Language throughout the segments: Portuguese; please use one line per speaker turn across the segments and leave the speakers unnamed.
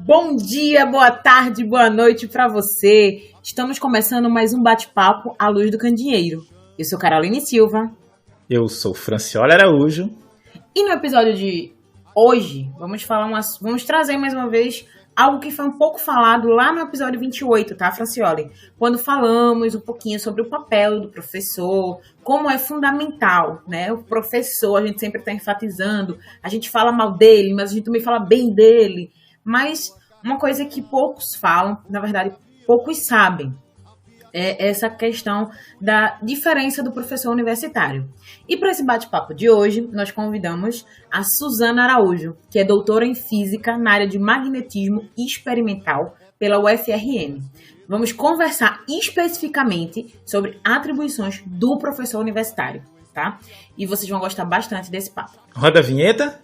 Bom dia, boa tarde, boa noite para você. Estamos começando mais um bate-papo à luz do candeeiro. Eu sou Caroline Silva.
Eu sou Franciola Araújo.
E no episódio de hoje, vamos trazer mais uma vez algo que foi um pouco falado lá no episódio 28, tá, Francioli? Quando falamos um pouquinho sobre o papel do professor, como é fundamental, né? O professor, a gente sempre está enfatizando, a gente fala mal dele, mas a gente também fala bem dele. Mas uma coisa que poucos falam, na verdade, poucos sabem, é essa questão da diferença do professor universitário. E para esse bate-papo de hoje, nós convidamos a Suzana Araújo, que é doutora em Física na área de Magnetismo Experimental pela UFRN. Vamos conversar especificamente sobre atribuições do professor universitário, tá? E vocês vão gostar bastante desse papo.
Roda a vinheta.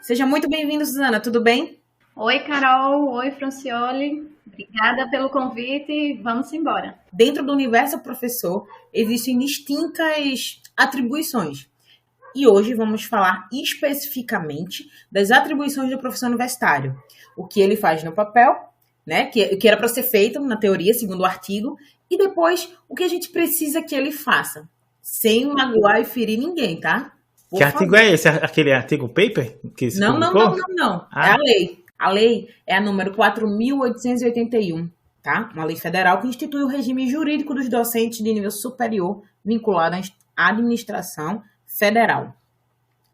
Seja muito bem-vinda, Suzana, tudo bem?
Oi, Carol. Oi, Francioli. Obrigada pelo convite. Vamos embora.
Dentro do universo professor, existem distintas atribuições. E hoje vamos falar especificamente das atribuições do professor universitário. O que ele faz no papel, né? Que era para ser feito na teoria, segundo o artigo. E depois, o que a gente precisa que ele faça. Sem magoar e ferir ninguém, tá?
Que artigo é esse? Aquele artigo paper que se publicou?
Não. É a lei. A lei é a número 4.881, tá? Uma lei federal que institui o regime jurídico dos docentes de nível superior vinculado à administração federal.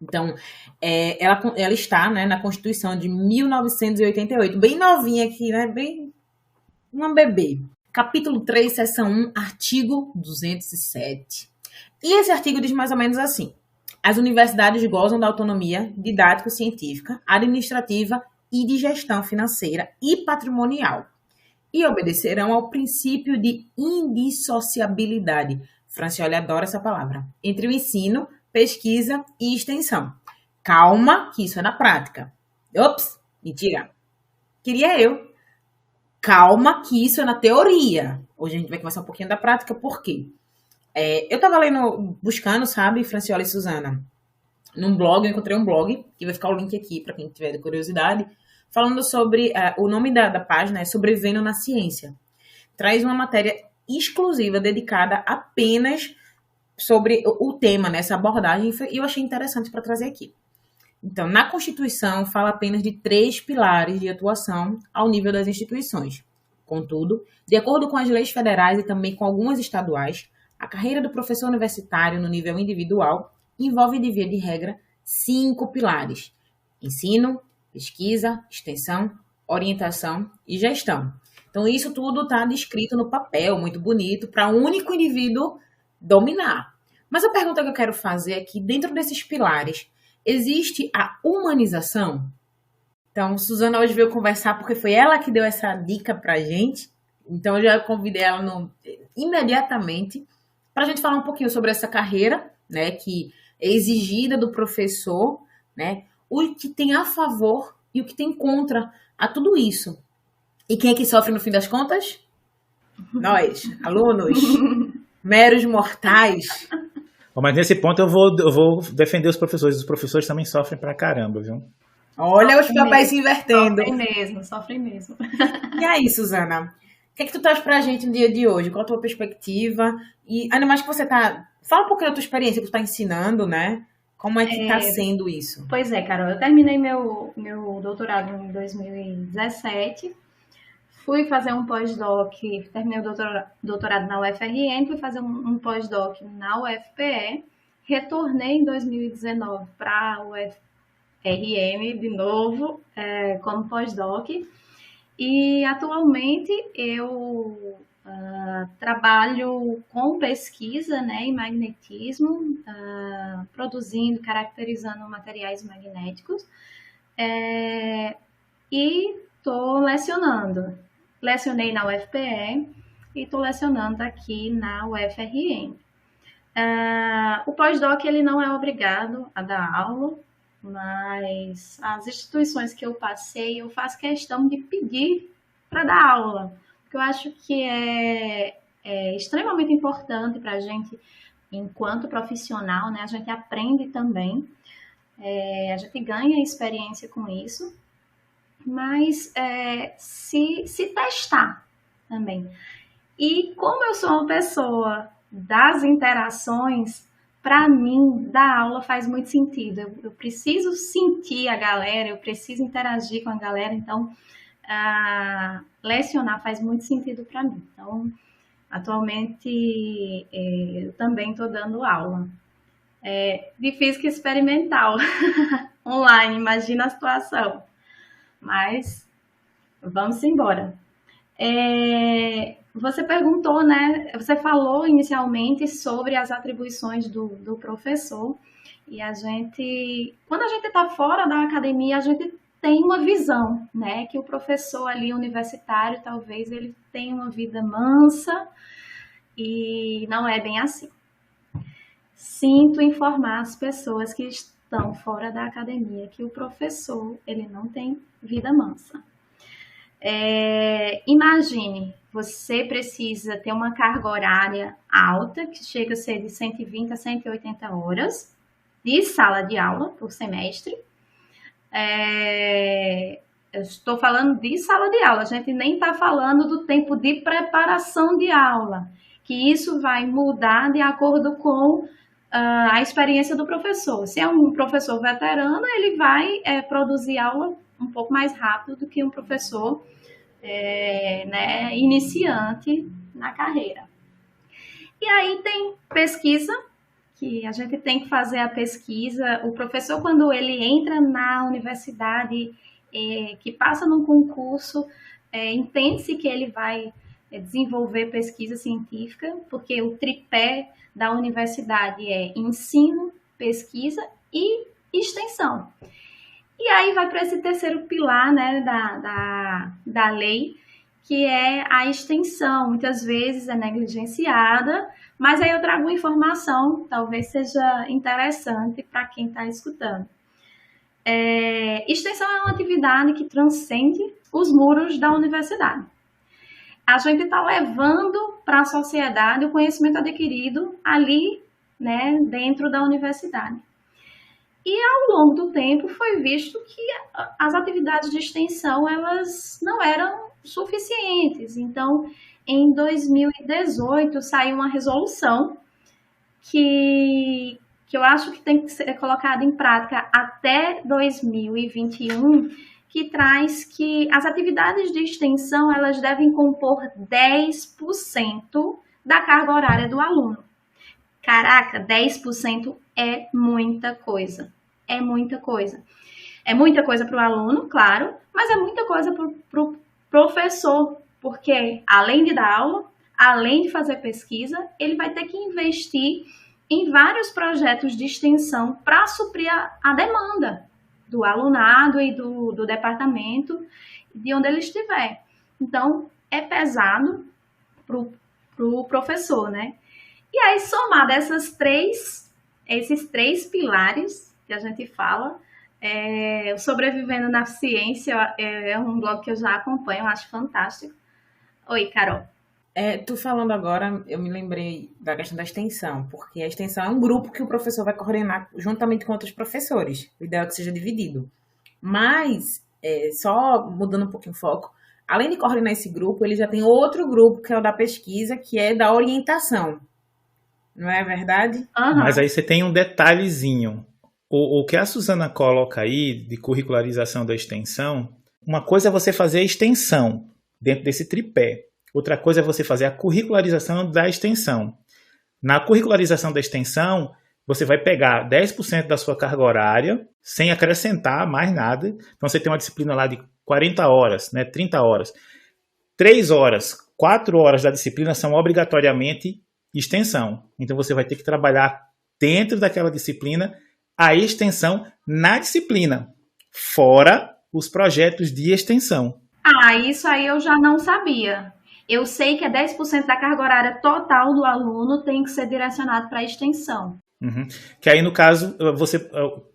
Então, ela está, né, na Constituição de 1988, bem novinha aqui, né? Bem uma bebê. Capítulo 3, seção 1, artigo 207. E esse artigo diz mais ou menos assim: as universidades gozam da autonomia didático-científica, administrativa e de gestão financeira e patrimonial e obedecerão ao princípio de indissociabilidade. Francioli adora essa palavra. Entre o ensino, pesquisa e extensão. Calma, que isso é na prática. Ops, mentira. Queria eu. Calma, que isso é na teoria. Hoje a gente vai conversar um pouquinho da prática, por quê? Eu tava buscando, sabe, Franciola e Suzana, num blog, eu encontrei um blog, que vai ficar o link aqui para quem tiver curiosidade, falando sobre, o nome da página é Sobrevivendo na Ciência. Traz uma matéria exclusiva dedicada apenas sobre o tema, né, essa abordagem, e eu achei interessante para trazer aqui. Então, na Constituição, fala apenas de 3 pilares de atuação ao nível das instituições. Contudo, de acordo com as leis federais e também com algumas estaduais, a carreira do professor universitário no nível individual envolve, de via de regra, 5 pilares: ensino, pesquisa, extensão, orientação e gestão. Então, isso tudo está descrito no papel, muito bonito, para um único indivíduo dominar. Mas a pergunta que eu quero fazer é que, dentro desses pilares, existe a humanização? Então, Suzana hoje veio conversar porque foi ela que deu essa dica para a gente. Então, eu já convidei ela imediatamente para a gente falar um pouquinho sobre essa carreira, né, que é exigida do professor, né, o que tem a favor e o que tem contra a tudo isso. E quem é que sofre no fim das contas? Nós, alunos, meros mortais.
Mas nesse ponto eu vou defender os professores. Os professores também sofrem pra caramba, viu?
Olha os papéis se invertendo.
Sofrem mesmo.
E aí, Suzana? O que é que tu traz pra gente no dia de hoje? Qual a tua perspectiva? E ainda mais que você tá... Fala um pouquinho da tua experiência que tu tá ensinando, né? Como é que tá sendo isso?
Pois é, Carol. Eu terminei meu doutorado em 2017. Fui fazer um pós-doc, terminei o doutorado na UFRN, fui fazer um pós-doc na UFPE. Retornei em 2019 para a UFRN de novo, como pós-doc. E atualmente eu trabalho com pesquisa, né, em magnetismo, produzindo, caracterizando materiais magnéticos, e estou lecionando. Lecionei na UFPE e estou lecionando aqui na UFRN. O pós-doc ele não é obrigado a dar aula, mas as instituições que eu passei, eu faço questão de pedir para dar aula, porque eu acho que é é extremamente importante para a gente, enquanto profissional, né? A gente aprende também, a gente ganha experiência com isso, mas se testar também. E como eu sou uma pessoa das interações, para mim, dar aula faz muito sentido. Eu preciso sentir a galera, eu preciso interagir com a galera, então lecionar faz muito sentido para mim. Então, atualmente, eu também estou dando aula de física experimental online, imagina a situação. Mas vamos embora. Você perguntou, né? Você falou inicialmente sobre as atribuições do professor, e quando a gente está fora da academia, a gente tem uma visão, né? Que o professor ali universitário, talvez ele tenha uma vida mansa, e não é bem assim. Sinto informar as pessoas que estão fora da academia que o professor, ele não tem vida mansa. Imagine, você precisa ter uma carga horária alta, que chega a ser de 120 a 180 horas de sala de aula por semestre. Eu estou falando de sala de aula, a gente nem está falando do tempo de preparação de aula, que isso vai mudar de acordo com a experiência do professor. Se é um professor veterano, ele vai produzir aula um pouco mais rápido do que um professor iniciante na carreira. E aí tem pesquisa, que a gente tem que fazer a pesquisa. O professor, quando ele entra na universidade, que passa num concurso, entende-se que ele vai desenvolver pesquisa científica, porque o tripé da universidade é ensino, pesquisa e extensão. E aí vai para esse terceiro pilar, né, da lei, que é a extensão. Muitas vezes é negligenciada, mas aí eu trago uma informação, talvez seja interessante para quem está escutando. Extensão é uma atividade que transcende os muros da universidade. A gente está levando para a sociedade o conhecimento adquirido ali, né, dentro da universidade. E ao longo do tempo foi visto que as atividades de extensão, elas não eram suficientes. Então, em 2018 saiu uma resolução que eu acho que tem que ser colocada em prática até 2021, que traz que as atividades de extensão, elas devem compor 10% da carga horária do aluno. Caraca, 10% é muita coisa. É muita coisa. É muita coisa para o aluno, claro, mas é muita coisa para o professor, porque além de dar aula, além de fazer pesquisa, ele vai ter que investir em vários projetos de extensão para suprir a demanda do alunado e do departamento, de onde ele estiver. Então, é pesado para o professor, né? E aí, somado esses três pilares que a gente fala, o Sobrevivendo na Ciência é um blog que eu já acompanho, eu acho fantástico. Oi, Carol.
Tu falando agora, eu me lembrei da questão da extensão, porque a extensão é um grupo que o professor vai coordenar juntamente com outros professores. O ideal é que seja dividido. Mas, só mudando um pouquinho o foco, além de coordenar esse grupo, ele já tem outro grupo, que é o da pesquisa, que é da orientação. Não é verdade?
Uhum.
Mas aí você tem um detalhezinho. O que a Suzana coloca aí, de curricularização da extensão, uma coisa é você fazer a extensão dentro desse tripé. Outra coisa é você fazer a curricularização da extensão. Na curricularização da extensão, você vai pegar 10% da sua carga horária, sem acrescentar mais nada. Então, você tem uma disciplina lá de 40 horas, né, 30 horas. 3 horas, 4 horas da disciplina são obrigatoriamente extensão. Então, você vai ter que trabalhar dentro daquela disciplina a extensão na disciplina, fora os projetos de extensão.
Isso aí eu já não sabia. Eu sei que 10% da carga horária total do aluno tem que ser direcionado para a extensão.
Uhum. Que aí, no caso,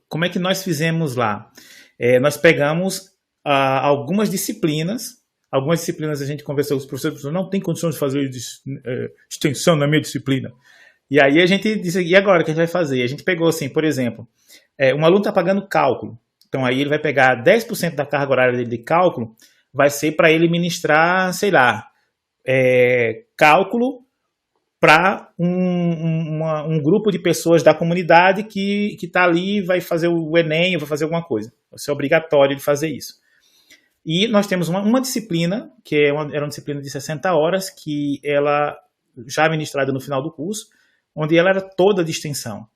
como é que nós fizemos lá? Nós pegamos algumas disciplinas algumas disciplinas a gente conversou com os professores, não tem condições de fazer extensão na minha disciplina. E aí a gente disse, e agora o que a gente vai fazer? A gente pegou assim, por exemplo, um aluno está pagando cálculo, então aí ele vai pegar 10% da carga horária dele de cálculo, vai ser para ele ministrar, sei lá, cálculo para um grupo de pessoas da comunidade que está ali, vai fazer o Enem, vai fazer alguma coisa. Vai ser obrigatório de fazer isso. E nós temos uma disciplina, que era uma disciplina de 60 horas, que ela já ministrada no final do curso, onde ela era toda de extensão.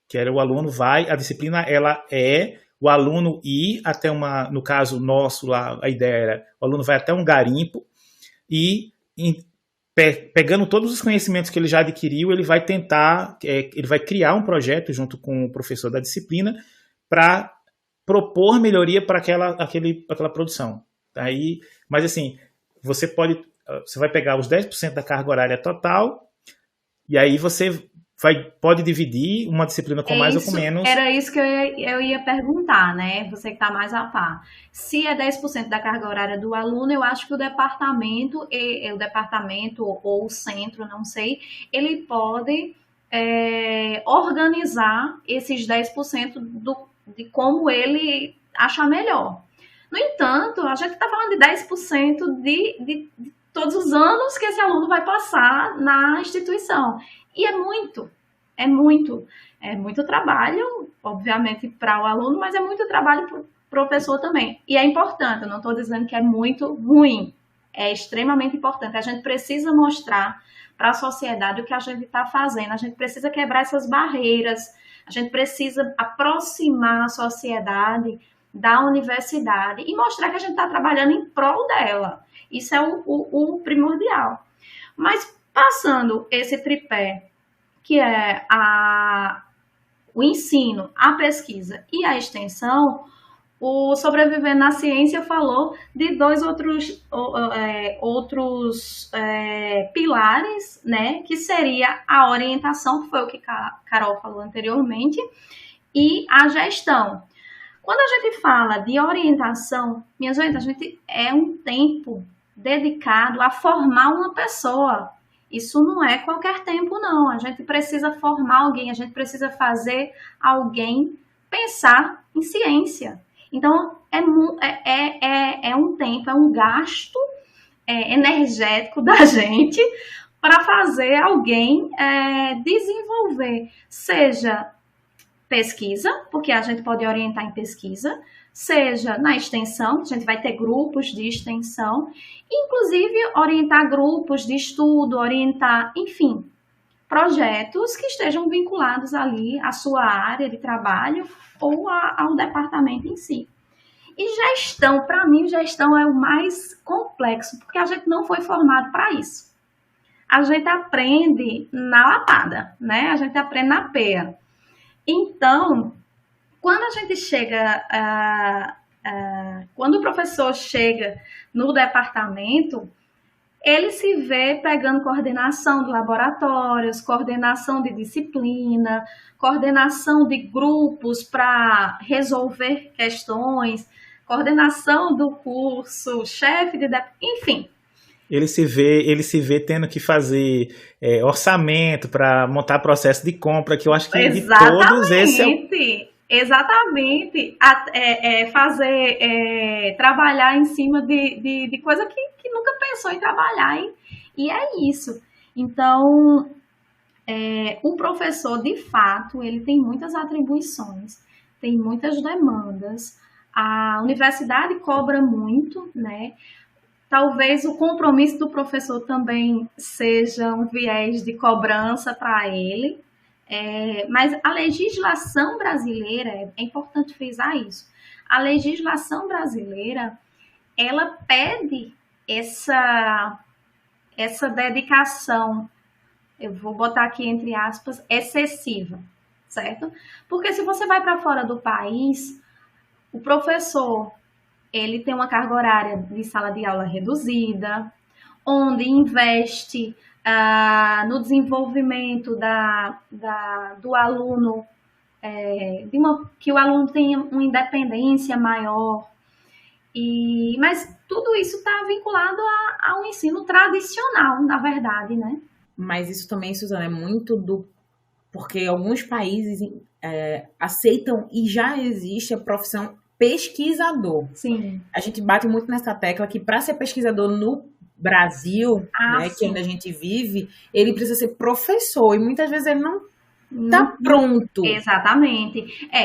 Que era o aluno a disciplina ela o aluno ir até no caso nosso lá, a ideia era, o aluno vai até um garimpo e pegando todos os conhecimentos que ele já adquiriu, ele vai ele vai criar um projeto junto com o professor da disciplina para propor melhoria para aquela produção. Aí, mas assim, você vai pegar os 10% da carga horária total e aí você pode dividir uma disciplina com mais ou com menos.
Era isso que eu ia perguntar, né? Você que está mais a par. Se é 10% da carga horária do aluno, eu acho que o departamento ou o centro, não sei, ele pode organizar esses 10% de como ele achar melhor. No entanto, a gente está falando de 10% de todos os anos que esse aluno vai passar na instituição. E é muito trabalho, obviamente, para o aluno, mas é muito trabalho para o professor também. E é importante, eu não estou dizendo que é muito ruim, é extremamente importante. A gente precisa mostrar para a sociedade o que a gente está fazendo, a gente precisa quebrar essas barreiras, a gente precisa aproximar a sociedade da universidade e mostrar que a gente está trabalhando em prol dela. Isso é o primordial. Mas passando esse tripé, que é o ensino, a pesquisa e a extensão, o Sobreviver na Ciência falou de dois outros pilares, né, que seria a orientação, que foi o que a Carol falou anteriormente, e a gestão. Quando a gente fala de orientação, minha gente, a gente é um tempo dedicado a formar uma pessoa. Isso não é qualquer tempo, não. A gente precisa formar alguém, a gente precisa fazer alguém pensar em ciência. Então, é um tempo, é um gasto energético da gente para fazer alguém desenvolver, seja pesquisa, porque a gente pode orientar em pesquisa, seja na extensão, a gente vai ter grupos de extensão, inclusive orientar grupos de estudo, orientar, enfim, projetos que estejam vinculados ali à sua área de trabalho ou ao departamento em si. E gestão, para mim, gestão é o mais complexo, porque a gente não foi formado para isso. A gente aprende na lapada, né? A gente aprende na peia. Então, quando a gente chega, quando o professor chega no departamento, ele se vê pegando coordenação de laboratórios, coordenação de disciplina, coordenação de grupos para resolver questões, coordenação do curso, chefe de... enfim.
Ele se vê tendo que fazer orçamento para montar processo de compra, que eu acho que
Exatamente.
De todos esse
Exatamente. Trabalhar em cima de coisa que nunca pensou em trabalhar, hein? E é isso. Então, o professor, de fato, ele tem muitas atribuições, tem muitas demandas. A universidade cobra muito, né? Talvez o compromisso do professor também seja um viés de cobrança para ele, mas a legislação brasileira, é importante frisar isso, a legislação brasileira, ela pede essa dedicação, eu vou botar aqui entre aspas, excessiva, certo? Porque se você vai para fora do país, o professor, ele tem uma carga horária de sala de aula reduzida, onde investe no desenvolvimento do aluno, que o aluno tenha uma independência maior. Mas tudo isso está vinculado ao ensino tradicional, na verdade, né?
Mas isso também, Suzana, é muito porque alguns países aceitam e já existe a profissão pesquisador.
Sim.
A gente bate muito nessa tecla que para ser pesquisador no Brasil, né, que ainda a gente vive, ele precisa ser professor e muitas vezes ele não está pronto.
Exatamente.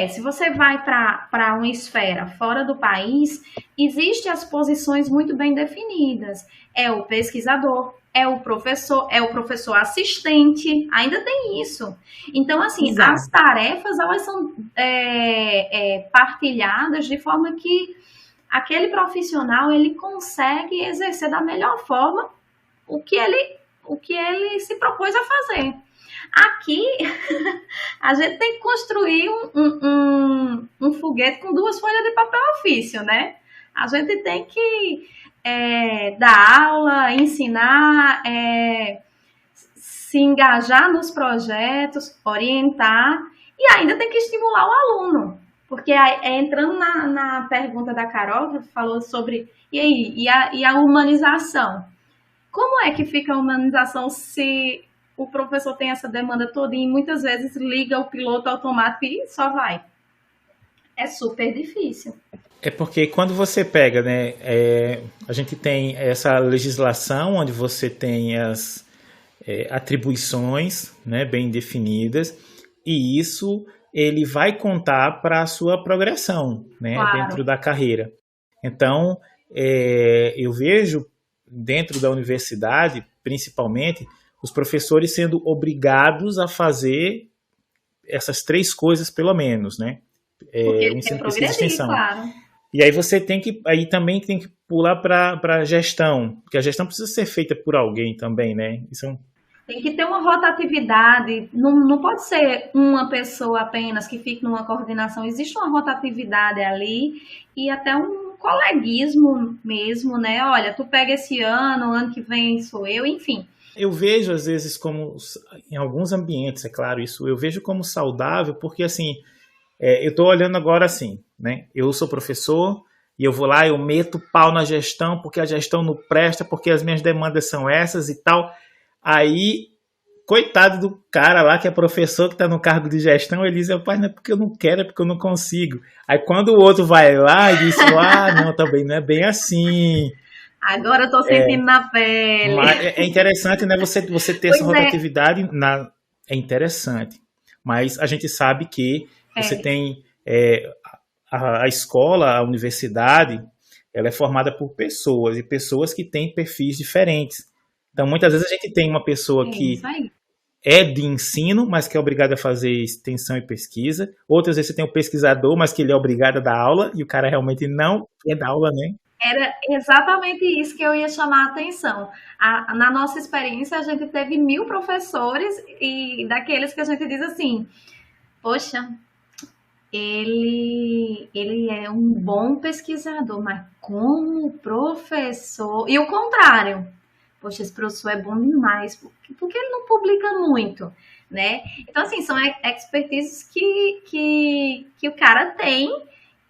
Se você vai para uma esfera fora do país, existem as posições muito bem definidas. É o pesquisador, é o professor assistente, ainda tem isso. Então, assim,
Exato.
As tarefas, elas são partilhadas de forma que aquele profissional, ele consegue exercer da melhor forma o que ele se propôs a fazer. Aqui, a gente tem que construir um foguete com 2 folhas de papel ofício, né? A gente tem que dar aula, ensinar, se engajar nos projetos, orientar e ainda tem que estimular o aluno. Porque entrando na pergunta da Carol, que falou sobre e a humanização. Como é que fica a humanização se o professor tem essa demanda toda e muitas vezes liga o piloto automático e só vai? É super difícil.
É porque quando você pega, né, a gente tem essa legislação onde você tem as atribuições, né, bem definidas, e isso ele vai contar para a sua progressão, né,
Claro.
Dentro da carreira. Então, eu vejo dentro da universidade, principalmente, os professores sendo obrigados a fazer essas 3 coisas, pelo menos, né?
Porque ele quer progredir, claro.
E aí você também tem que pular para a gestão, porque a gestão precisa ser feita por alguém também, né?
Tem que ter uma rotatividade, não pode ser uma pessoa apenas que fique numa coordenação, existe uma rotatividade ali e até um coleguismo mesmo, né? Olha, tu pega esse ano que vem sou eu, enfim.
Eu vejo às vezes como, em alguns ambientes, é claro, isso eu vejo como saudável, porque assim, eu estou olhando agora assim, né? Eu sou professor e eu vou lá, eu meto pau na gestão porque a gestão não presta, porque as minhas demandas são essas e tal. Aí, coitado do cara lá que é professor, que está no cargo de gestão, ele diz, pai, não é porque eu não quero, é porque eu não consigo. Aí quando o outro vai lá e diz, não, também não é bem assim.
Agora eu tô sentindo na pele.
É interessante, né, você ter essa rotatividade, é interessante. Mas a gente sabe que você tem a escola, a universidade, ela é formada por pessoas, e pessoas que têm perfis diferentes. Então, muitas vezes a gente tem uma pessoa que é de ensino, mas que é obrigada a fazer extensão e pesquisa. Outras vezes você tem um pesquisador, mas que ele é obrigado a dar aula, e o cara realmente não quer dar aula, né?
Era exatamente isso que eu ia chamar a atenção. Na nossa experiência, a gente teve 1000 professores e daqueles que a gente diz assim, poxa, ele é um bom pesquisador, mas como professor... E o contrário. Poxa, esse professor é bom demais, porque ele não publica muito, né? Então, assim, são expertises que o cara tem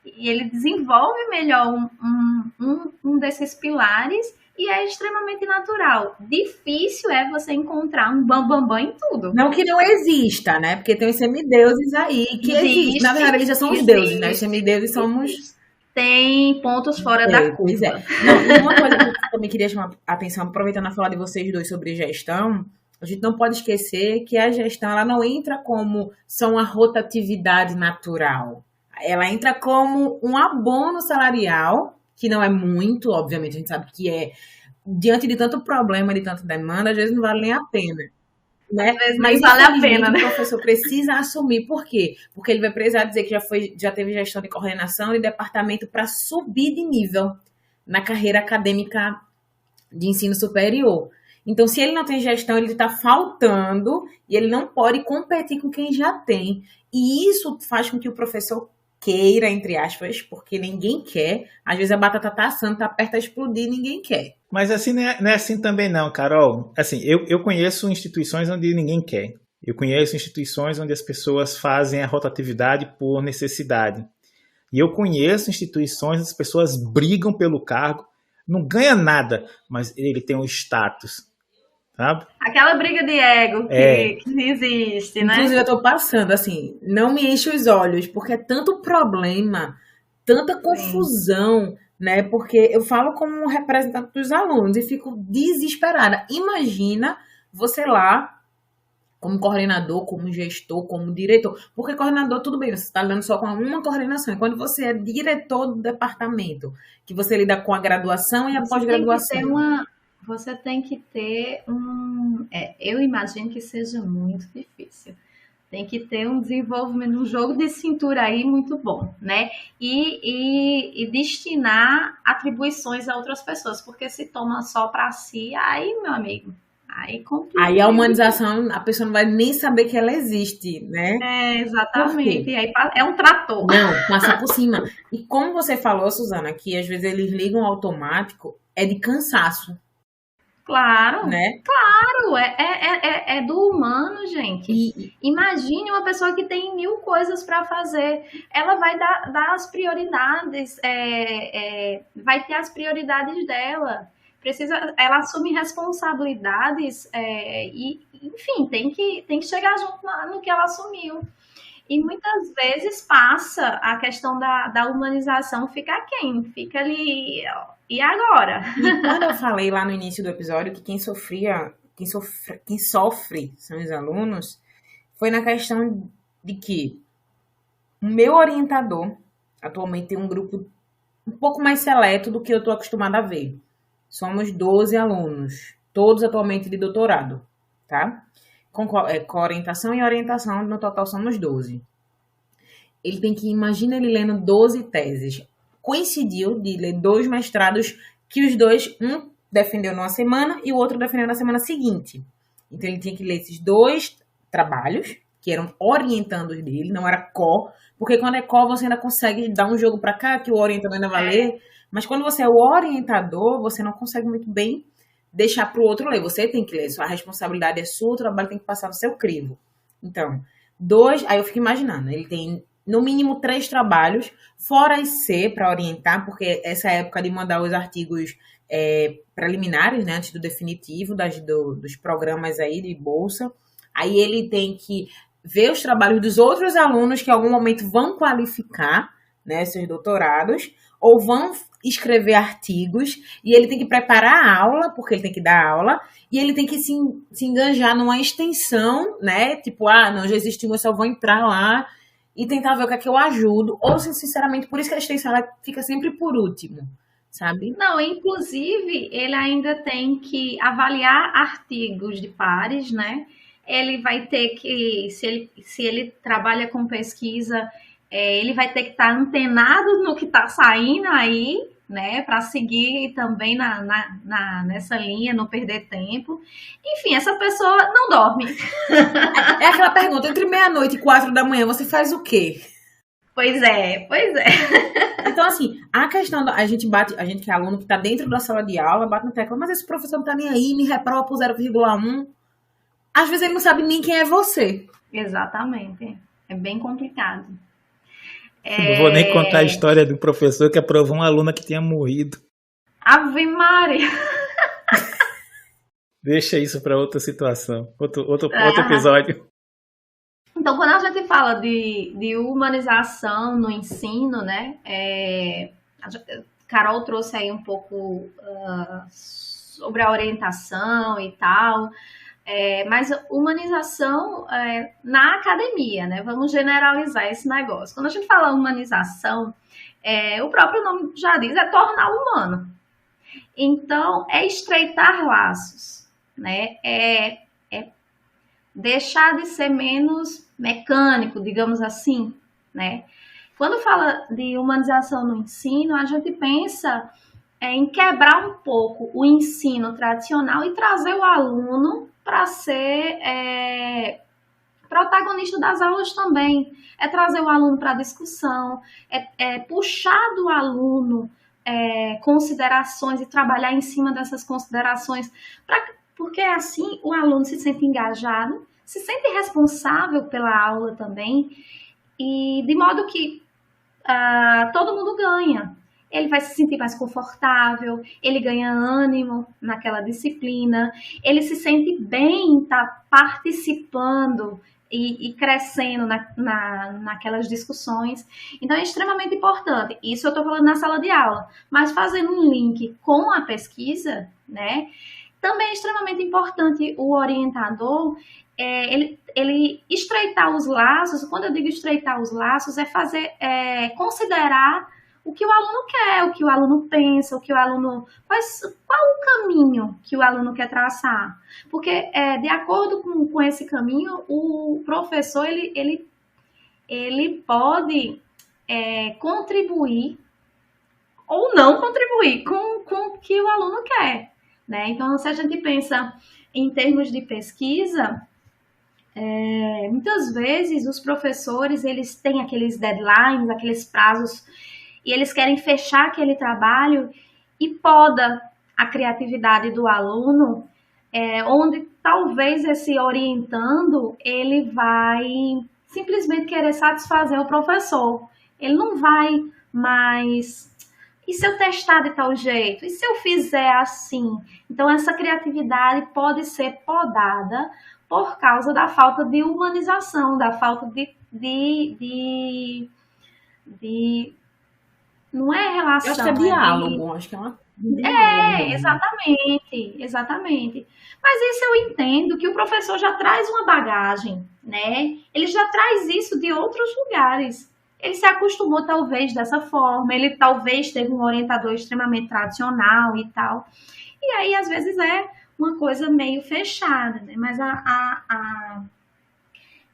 e ele desenvolve melhor um desses pilares e é extremamente natural. Difícil é você encontrar um bambambam em tudo.
Não que não exista, né? Porque tem os semideuses aí que existem. Na verdade, eles já são os deuses, né? Os semideuses somos...
Tem pontos fora da curva.
Pois é. Não, uma coisa que eu também queria chamar a atenção, aproveitando a fala de vocês dois sobre gestão, a gente não pode esquecer que a gestão ela não entra como só uma rotatividade natural. Ela entra como um abono salarial, que não é muito, obviamente, a gente sabe que diante de tanto problema, de tanta demanda, às vezes não vale nem a pena. Né? Mas
vale a pena, né?
O professor precisa assumir. Por quê? Porque ele vai precisar dizer que já teve gestão de coordenação e departamento para subir de nível na carreira acadêmica de ensino superior. Então, se ele não tem gestão, ele está faltando e ele não pode competir com quem já tem. E isso faz com que o professor queira, entre aspas, porque ninguém quer. Às vezes a batata tá assando, tá perto de explodir, ninguém quer.
Mas assim, não é assim também não, Carol. Assim, eu conheço instituições onde ninguém quer. Eu conheço instituições onde as pessoas fazem a rotatividade por necessidade. E eu conheço instituições, as pessoas brigam pelo cargo, não ganha nada, mas ele tem um status, sabe?
Aquela briga de ego que existe, né?
Inclusive, eu tô passando, assim, não me enche os olhos, porque é tanto problema, tanta confusão, né? Porque eu falo como representante dos alunos e fico desesperada. Imagina você lá, como coordenador, como gestor, como diretor. Porque coordenador, tudo bem, você está lidando só com uma coordenação. E quando você é diretor do departamento, que você lida com a graduação e a pós-graduação.
Você tem que ter eu imagino que seja muito difícil. Tem que ter um desenvolvimento, um jogo de cintura aí muito bom, né? E destinar atribuições a outras pessoas, porque se toma só para si, aí, meu amigo, aí complica.
Aí a humanização, a pessoa não vai nem saber que ela existe, né?
Exatamente. E aí é um trator.
Não, passa por cima. E como você falou, Suzana, que às vezes eles ligam automático, é de cansaço.
Claro,
né?
Claro, é do humano, gente. Imagine uma pessoa que tem 1000 coisas para fazer. Ela vai dar as prioridades, vai ter as prioridades dela. Ela assume responsabilidades enfim, tem que chegar junto no que ela assumiu. E muitas vezes passa a questão da humanização, fica quem? Fica ali, e agora?
E quando eu falei lá no início do episódio que quem sofre são os alunos, foi na questão de que o meu orientador atualmente tem um grupo um pouco mais seleto do que eu estou acostumada a ver. Somos 12 alunos, todos atualmente de doutorado, tá? Com orientação e orientação, no total somos 12. Ele tem que, imagina ele lendo 12 teses. Coincidiu de ler 2 mestrados que os dois, um defendeu numa semana e o outro defendeu na semana seguinte. Então ele tinha que ler esses 2 trabalhos, que eram orientandos dele, não era porque quando é você ainda consegue dar um jogo para cá, que o orientador ainda vai ler, mas quando você é o orientador, você não consegue muito bem deixar para o outro ler. Você tem que ler, a responsabilidade é sua, o trabalho tem que passar no seu crivo. Então, 2, aí eu fico imaginando, ele tem no mínimo 3 trabalhos, fora IC para orientar, porque essa é a época de mandar os artigos preliminares, né, antes do definitivo, dos programas aí de bolsa. Aí ele tem que ver os trabalhos dos outros alunos que em algum momento vão qualificar, né, seus doutorados, ou vão escrever artigos, e ele tem que preparar a aula, porque ele tem que dar aula, e ele tem que se enganjar numa extensão, né, tipo, não, já existe uma, eu só vou entrar lá e tentar ver o que é que eu ajudo, ou sinceramente, por isso que a extensão ela fica sempre por último, sabe?
Não, inclusive, ele ainda tem que avaliar artigos de pares, né? Ele vai ter que, se ele trabalha com pesquisa, ele vai ter que estar antenado no que está saindo aí, né, para seguir também nessa linha, não perder tempo. Enfim, essa pessoa não dorme.
É aquela pergunta, entre meia-noite e 4 da manhã, você faz o quê?
Pois é.
Então, assim, a questão, a gente que é aluno que está dentro da sala de aula, bate na tecla, mas esse professor não está nem aí, me reprova por 0,1. Às vezes ele não sabe nem quem é você.
Exatamente. É bem complicado.
Não vou nem contar a história do professor que aprovou uma aluna que tinha morrido.
Ave Maria!
Deixa isso para outra situação, outro episódio.
Então, quando a gente fala de humanização no ensino, né? Carol trouxe aí um pouco sobre a orientação e tal. Mas humanização na academia, né? Vamos generalizar esse negócio. Quando a gente fala humanização, o próprio nome já diz, é tornar humano. Então, é estreitar laços, né? É deixar de ser menos mecânico, digamos assim, né? Quando fala de humanização no ensino, a gente pensa em quebrar um pouco o ensino tradicional e trazer o aluno para ser protagonista das aulas também. É trazer o aluno para a discussão, puxar do aluno considerações e trabalhar em cima dessas considerações, porque assim o aluno se sente engajado, se sente responsável pela aula também, e de modo que todo mundo ganha. Ele vai se sentir mais confortável, ele ganha ânimo naquela disciplina, ele se sente bem estar participando e crescendo naquelas discussões. Então, é extremamente importante. Isso eu estou falando na sala de aula, mas fazendo um link com a pesquisa, né? Também é extremamente importante o orientador, ele estreitar os laços. Quando eu digo estreitar os laços, considerar o que o aluno quer, o que o aluno pensa, qual o caminho que o aluno quer traçar. Porque, de acordo com esse caminho, o professor, ele pode contribuir ou não contribuir com o que o aluno quer, né? Então, se a gente pensa em termos de pesquisa, muitas vezes os professores, eles têm aqueles deadlines, aqueles prazos, e eles querem fechar aquele trabalho e poda a criatividade do aluno, onde talvez esse orientando, ele vai simplesmente querer satisfazer o professor. Ele não vai mais... E se eu testar de tal jeito? E se eu fizer assim? Então, essa criatividade pode ser podada por causa da falta de humanização, da falta de não é relação.
Eu acho que é diálogo, acho que é uma.
Exatamente. Mas isso eu entendo que o professor já traz uma bagagem, né? Ele já traz isso de outros lugares. Ele se acostumou talvez dessa forma, ele talvez teve um orientador extremamente tradicional e tal. E aí, às vezes, é uma coisa meio fechada, né? Mas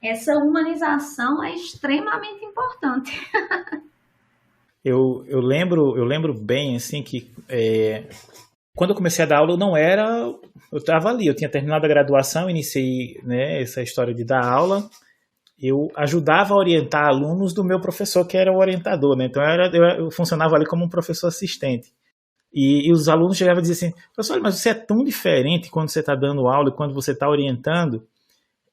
essa humanização é extremamente importante.
Eu lembro bem, assim, que quando eu comecei a dar aula, eu estava ali, eu tinha terminado a graduação, iniciei, né, essa história de dar aula, eu ajudava a orientar alunos do meu professor, que era o orientador, né, então eu funcionava ali como um professor assistente. E os alunos chegavam e diziam assim, professor, mas você é tão diferente quando você está dando aula e quando você está orientando.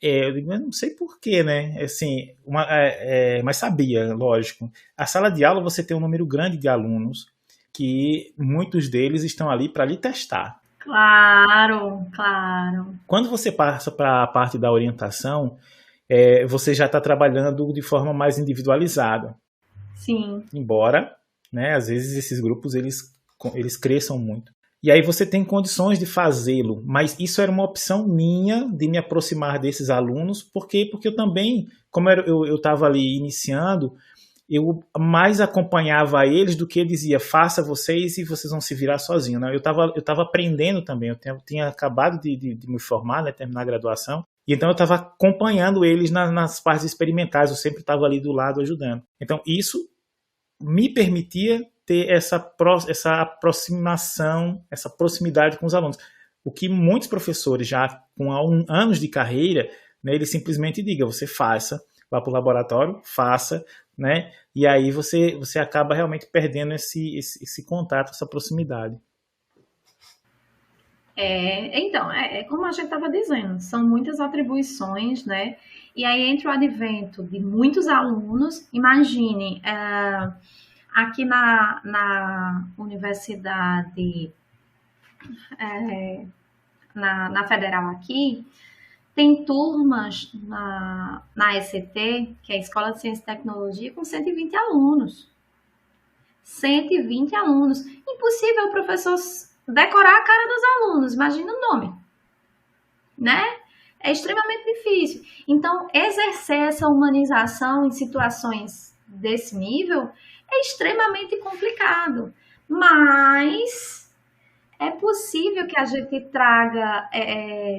Eu digo, eu não sei porquê, né? Assim, mas sabia, lógico. A sala de aula você tem um número grande de alunos que muitos deles estão ali para lhe testar.
Claro.
Quando você passa para a parte da orientação, você já está trabalhando de forma mais individualizada.
Sim.
Embora, né, às vezes esses grupos eles cresçam muito. E aí você tem condições de fazê-lo, mas isso era uma opção minha de me aproximar desses alunos, porque eu também, como eu estava ali iniciando, eu mais acompanhava eles do que dizia, faça vocês e vocês vão se virar sozinhos. Né? Eu estava aprendendo também, eu tinha acabado de me formar, né, terminar a graduação, e então eu estava acompanhando eles nas partes experimentais, eu sempre estava ali do lado ajudando. Então isso me permitia ter essa aproximação, essa proximidade com os alunos. O que muitos professores já com anos de carreira, né, eles simplesmente digam, você faça, vá para o laboratório, faça, né, e aí você acaba realmente perdendo esse contato, essa proximidade.
Então, como a gente estava dizendo, são muitas atribuições, né, e aí entra o advento de muitos alunos. Imagine, aqui na universidade, na federal aqui, tem turmas na ECT, que é a Escola de Ciência e Tecnologia, com 120 alunos. 120 alunos. Impossível o professor decorar a cara dos alunos, imagina o nome, né? É extremamente difícil. Então, exercer essa humanização em situações desse nível é extremamente complicado, mas é possível que a gente traga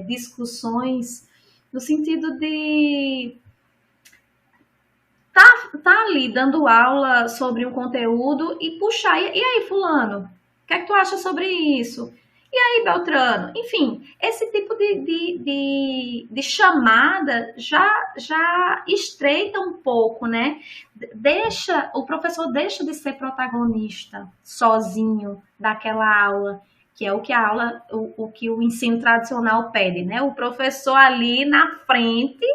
discussões no sentido de tá ali dando aula sobre um conteúdo e puxar, e aí fulano, o que é que tu acha sobre isso? E aí, Beltrano? Enfim, esse tipo de chamada já estreita um pouco, né? O professor deixa de ser protagonista sozinho daquela aula, que é o que o ensino tradicional pede, né? O professor ali na frente,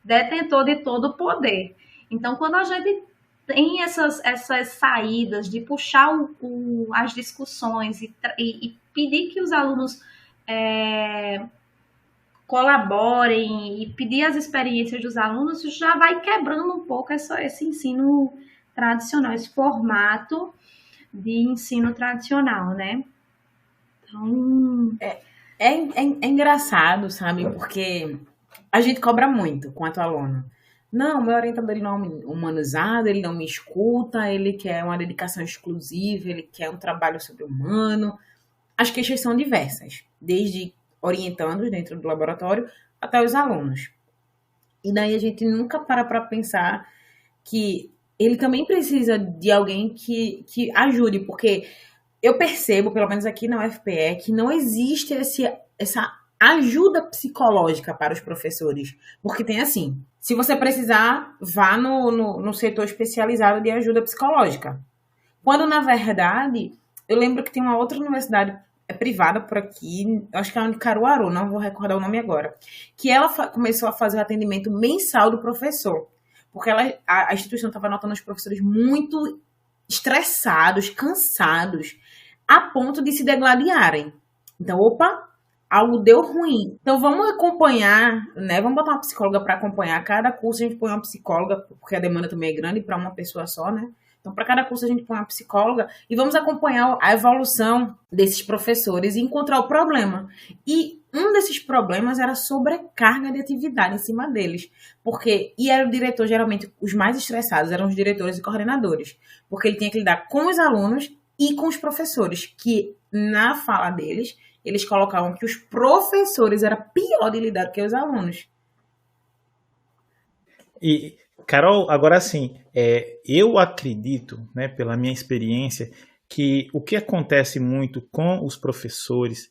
detentor de todo o poder. Então, quando a gente tem essas saídas de puxar as discussões e pedir que os alunos colaborem e pedir as experiências dos alunos, já vai quebrando um pouco esse ensino tradicional, esse formato de ensino tradicional, né? Então...
É engraçado, sabe? Porque a gente cobra muito quanto aluno. Não, meu orientador ele não é humanizado, ele não me escuta, ele quer uma dedicação exclusiva, ele quer um trabalho sobre-humano. As queixas são diversas, desde orientandos dentro do laboratório até os alunos. E daí a gente nunca para pensar que ele também precisa de alguém que ajude, porque eu percebo, pelo menos aqui na UFPE, que não existe essa ajuda psicológica para os professores. Porque tem assim, se você precisar, vá no setor especializado de ajuda psicológica. Quando, na verdade, eu lembro que tem uma outra universidade privada por aqui, acho que é a de Caruaru, não vou recordar o nome agora, que ela começou a fazer o atendimento mensal do professor. Porque a instituição estava notando os professores muito estressados, cansados, a ponto de se degladiarem. Então, algo deu ruim. Então, vamos acompanhar, né? Vamos botar uma psicóloga para acompanhar. Cada curso a gente põe uma psicóloga, porque a demanda também é grande para uma pessoa só, né? Então, para cada curso a gente põe uma psicóloga e vamos acompanhar a evolução desses professores e encontrar o problema. E um desses problemas era a sobrecarga de atividade em cima deles. E era o diretor, geralmente, os mais estressados eram os diretores e coordenadores. Porque ele tinha que lidar com os alunos e com os professores, que na fala deles, eles colocavam que os professores era pior de lidar do que os alunos.
E, Carol, agora sim, eu acredito, né, pela minha experiência, que o que acontece muito com os professores,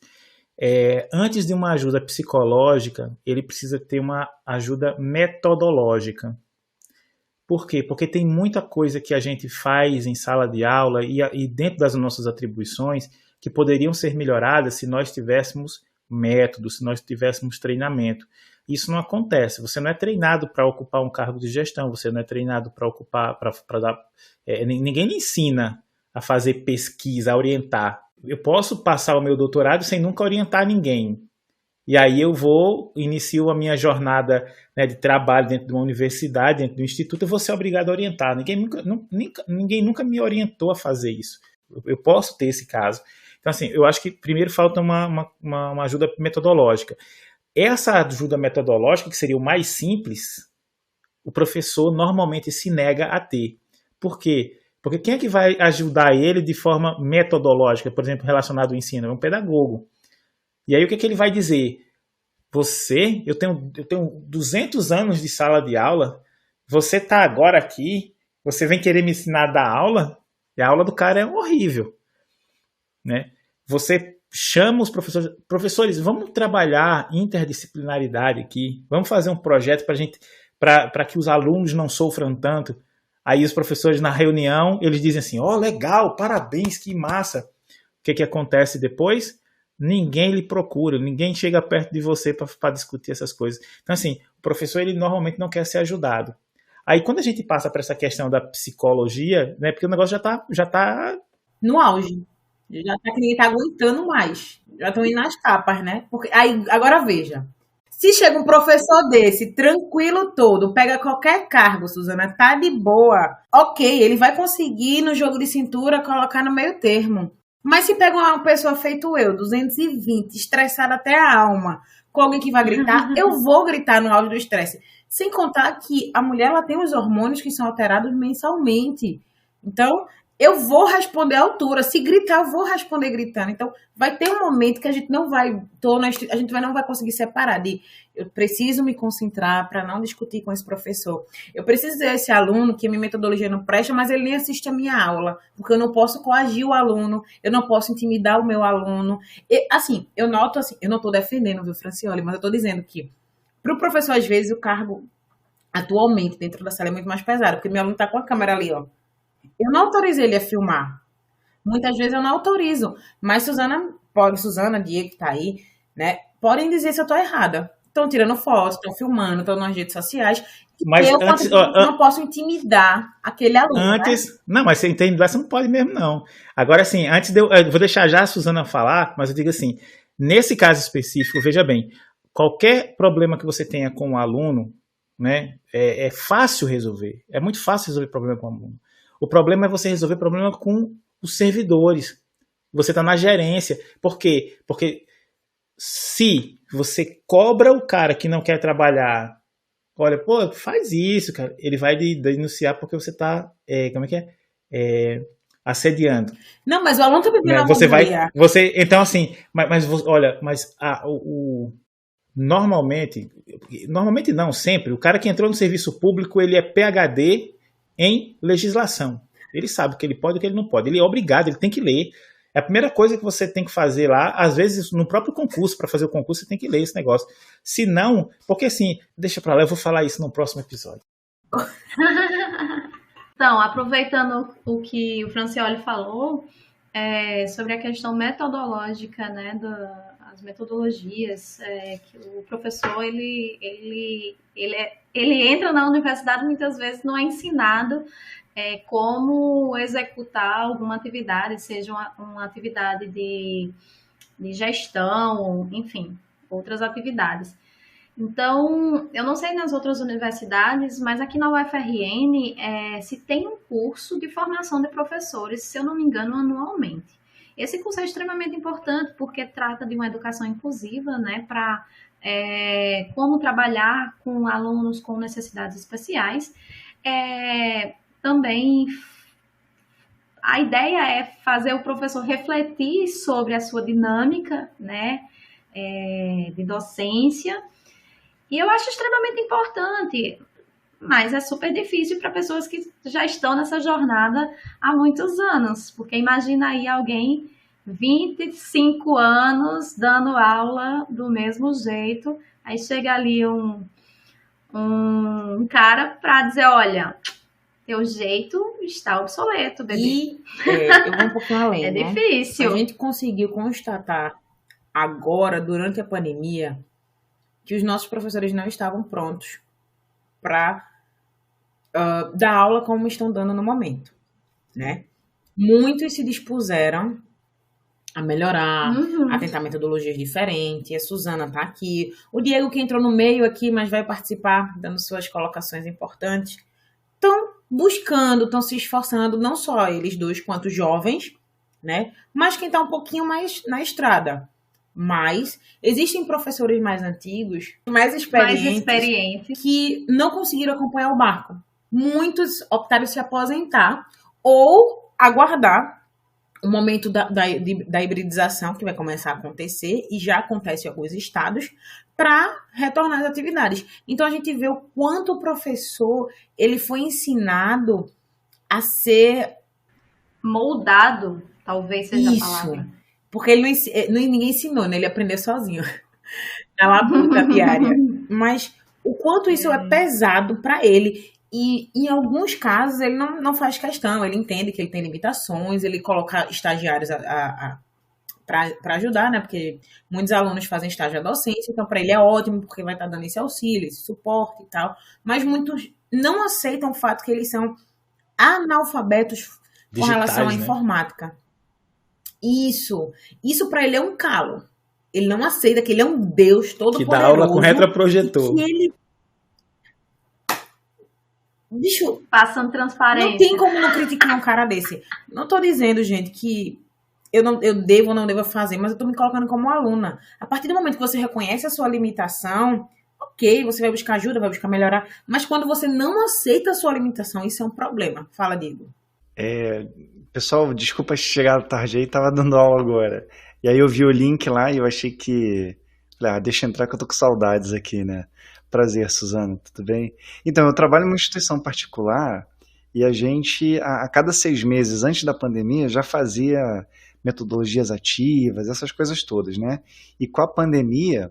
antes de uma ajuda psicológica, ele precisa ter uma ajuda metodológica. Por quê? Porque tem muita coisa que a gente faz em sala de aula e dentro das nossas atribuições que poderiam ser melhoradas se nós tivéssemos método, se nós tivéssemos treinamento. Isso não acontece. Você não é treinado para ocupar um cargo de gestão, você não é treinado para ocupar, para dar... ninguém lhe ensina a fazer pesquisa, a orientar. Eu posso passar o meu doutorado sem nunca orientar ninguém. E aí eu inicio a minha jornada, né, de trabalho dentro de uma universidade, dentro de um instituto, eu vou ser obrigado a orientar. Ninguém nunca me orientou a fazer isso. Eu posso ter esse caso. Então, assim, eu acho que primeiro falta uma ajuda metodológica. Essa ajuda metodológica, que seria o mais simples, o professor normalmente se nega a ter. Por quê? Porque quem é que vai ajudar ele de forma metodológica, por exemplo, relacionado ao ensino? É um pedagogo. E aí o que é que ele vai dizer? Eu tenho 200 anos de sala de aula, você está agora aqui, você vem querer me ensinar a dar aula, e a aula do cara é horrível. Né? Você chama os professores, vamos trabalhar interdisciplinaridade aqui, vamos fazer um projeto para que os alunos não sofram tanto. Aí os professores na reunião, eles dizem assim, legal, parabéns, que massa. O que acontece depois? Ninguém lhe procura, ninguém chega perto de você para discutir essas coisas. Então, assim, o professor ele normalmente não quer ser ajudado. Aí, quando a gente passa para essa questão da psicologia, né, porque o negócio já tá
no auge. Já tá que ninguém tá aguentando mais. Já estão indo nas capas, né? Porque aí, agora veja. Se chega um professor desse, tranquilo todo, pega qualquer cargo, Suzana, tá de boa. Ok, ele vai conseguir no jogo de cintura colocar no meio termo. Mas se pega uma pessoa feito eu, 220, estressada até a alma, com alguém que vai gritar, eu vou gritar no auge do estresse. Sem contar que a mulher ela tem os hormônios que são alterados mensalmente. Então, eu vou responder à altura. Se gritar, eu vou responder gritando. Então, vai ter um momento que a gente não vai conseguir separar eu preciso me concentrar para não discutir com esse professor. Eu preciso dizer a esse aluno que a minha metodologia não presta, mas ele nem assiste a minha aula, porque eu não posso coagir o aluno, eu não posso intimidar o meu aluno. Eu noto assim, eu não estou defendendo, viu, Francioli, mas eu estou dizendo que para o professor, às vezes, o cargo atualmente dentro da sala é muito mais pesado, porque meu aluno está com a câmera ali, ó. Eu não autorizei ele a filmar. Muitas vezes eu não autorizo. Mas Suzana, Diego que tá aí, né? Podem dizer se eu tô errada. estão tirando fotos, estão filmando, estão nas redes sociais.
Mas
eu
antes,
não posso intimidar aquele aluno, né?
Não, mas você entende, você não pode mesmo, não. Agora, assim, eu vou deixar já a Suzana falar, mas eu digo assim, nesse caso específico, veja bem, qualquer problema que você tenha com o aluno, né, é fácil resolver. É muito fácil resolver problema com o aluno. O problema é você resolver problema com os servidores. Você está na gerência. Por quê? Porque se você cobra o cara que não quer trabalhar, olha, pô, faz isso, cara, ele vai denunciar porque você está, assediando.
Não, mas o aluno também
Né? Então assim, olha, normalmente não, sempre, o cara que entrou no serviço público, ele é PhD em legislação. Ele sabe o que ele pode e o que ele não pode. Ele é obrigado, ele tem que ler. É a primeira coisa que você tem que fazer lá, às vezes no próprio concurso, para fazer o concurso, você tem que ler esse negócio. Se não, porque assim, deixa pra lá, eu vou falar isso no próximo episódio.
Então, aproveitando o que o Francioli falou, sobre a questão metodológica, né, as metodologias, que o professor, ele entra na universidade, muitas vezes não é ensinado como executar alguma atividade, seja uma atividade de gestão, enfim, outras atividades. Então, eu não sei nas outras universidades, mas aqui na UFRN se tem um curso de formação de professores, se eu não me engano, anualmente. Esse curso é extremamente importante porque trata de uma educação inclusiva, né, para como trabalhar com alunos com necessidades especiais. Também a ideia é fazer o professor refletir sobre a sua dinâmica, né, de docência. E eu acho extremamente importante, mas é super difícil para pessoas que já estão nessa jornada há muitos anos, porque imagina aí alguém 25 anos dando aula do mesmo jeito, aí chega ali um cara para dizer, olha, teu jeito está obsoleto, bebê.
E eu vou um pouquinho além,
né? Difícil.
A gente conseguiu constatar agora, durante a pandemia, que os nossos professores não estavam prontos para dar aula como estão dando no momento, né? Muitos se dispuseram a melhorar, a tentar metodologias diferentes. A Suzana está aqui. O Diego, que entrou no meio aqui, mas vai participar, dando suas colocações importantes. Estão buscando, estão se esforçando, não só eles dois, quanto jovens, né? Mas quem está um pouquinho mais na estrada. Mas existem professores mais antigos, mais experientes, que não conseguiram acompanhar o barco. Muitos optaram se aposentar ou aguardar o momento da hibridização, que vai começar a acontecer, e já acontece em alguns estados, para retornar às atividades. Então, a gente vê o quanto o professor ele foi ensinado a ser
moldado, talvez seja a palavra.
Porque ele ninguém ensinou, né? Ele aprendeu sozinho na labuta diária. Mas o quanto isso é pesado para ele. E em alguns casos ele não faz questão, ele entende que ele tem limitações, ele coloca estagiários para ajudar, né? Porque muitos alunos fazem estágio à docência, então para ele é ótimo, porque vai estar dando esse auxílio, esse suporte e tal. Mas muitos não aceitam o fato que eles são analfabetos com relação à informática. Isso para ele é um calo. Ele não aceita que ele é um Deus todo poderoso.
Que dá aula com retroprojetor.
Que ele... Bicho,
passando transparência.
Não tem como não criticar um cara desse. Não tô dizendo, gente, que eu devo ou não devo fazer, mas eu tô me colocando como aluna. A partir do momento que você reconhece a sua limitação, ok, você vai buscar ajuda, vai buscar melhorar. Mas quando você não aceita a sua limitação, isso é um problema. Fala, Diego.
Pessoal, desculpa chegar tarde aí, tava dando aula agora. E aí eu vi o link lá e eu achei que... deixa eu entrar que eu tô com saudades aqui, né? Prazer, Suzana, tudo bem? Então, eu trabalho em uma instituição particular e a gente, a cada 6 meses antes da pandemia, já fazia metodologias ativas, essas coisas todas, né? E com a pandemia,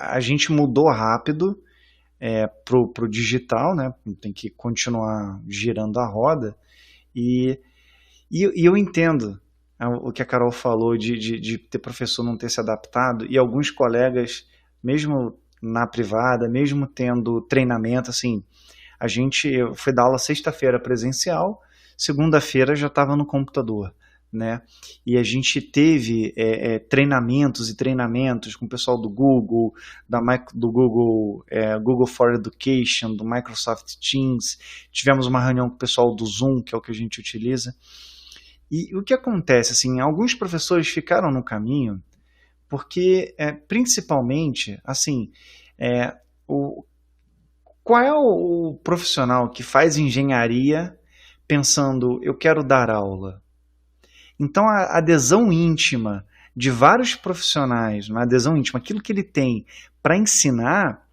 a gente mudou rápido pro digital, né? Tem que continuar girando a roda. E eu entendo o que a Carol falou de ter professor não ter se adaptado, e alguns colegas mesmo na privada, mesmo tendo treinamento, assim, eu fui dar aula sexta-feira presencial, segunda-feira já estava no computador, né? E a gente teve treinamentos e treinamentos com o pessoal do Google, do Google for Education, do Microsoft Teams. Tivemos uma reunião com o pessoal do Zoom, que é o que a gente utiliza. E o que acontece, assim, alguns professores ficaram no caminho porque, principalmente, assim, qual é o profissional que faz engenharia pensando, eu quero dar aula? Então, a adesão íntima de vários profissionais, uma adesão íntima, aquilo que ele tem para ensinar,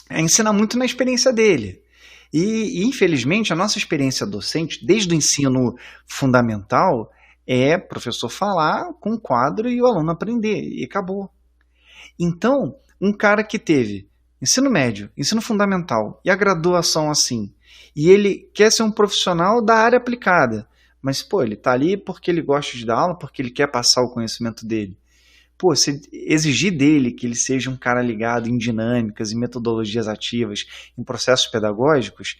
é ensinar muito na experiência dele. E, infelizmente, a nossa experiência docente, desde o ensino fundamental, é professor falar com o quadro e o aluno aprender, e acabou. Então, um cara que teve ensino médio, ensino fundamental e a graduação assim, e ele quer ser um profissional da área aplicada, mas, pô, ele tá ali porque ele gosta de dar aula, porque ele quer passar o conhecimento dele. Pô, se exigir dele que ele seja um cara ligado em dinâmicas, em metodologias ativas, em processos pedagógicos,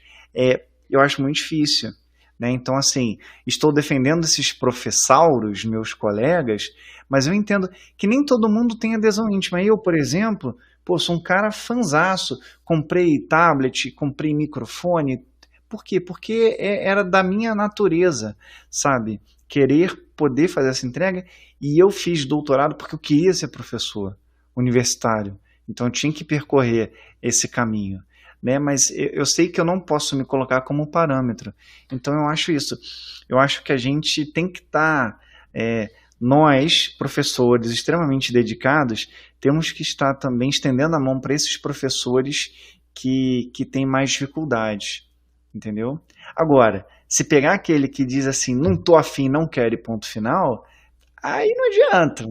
eu acho muito difícil. Né? Então, assim, estou defendendo esses professauros, meus colegas, mas eu entendo que nem todo mundo tem adesão íntima. Eu, por exemplo, sou um cara fanzaço, comprei tablet, comprei microfone. Por quê? Porque era da minha natureza, sabe? Querer poder fazer essa entrega. E eu fiz doutorado porque eu queria ser professor universitário. Então eu tinha que percorrer esse caminho. Né? Mas eu sei que eu não posso me colocar como parâmetro. Então eu acho isso. Eu acho que a gente tem que estar... nós, professores extremamente dedicados, temos que estar também estendendo a mão para esses professores que têm mais dificuldades. Entendeu? Agora, se pegar aquele que diz assim, não tô afim, não quero e ponto final, aí não adianta.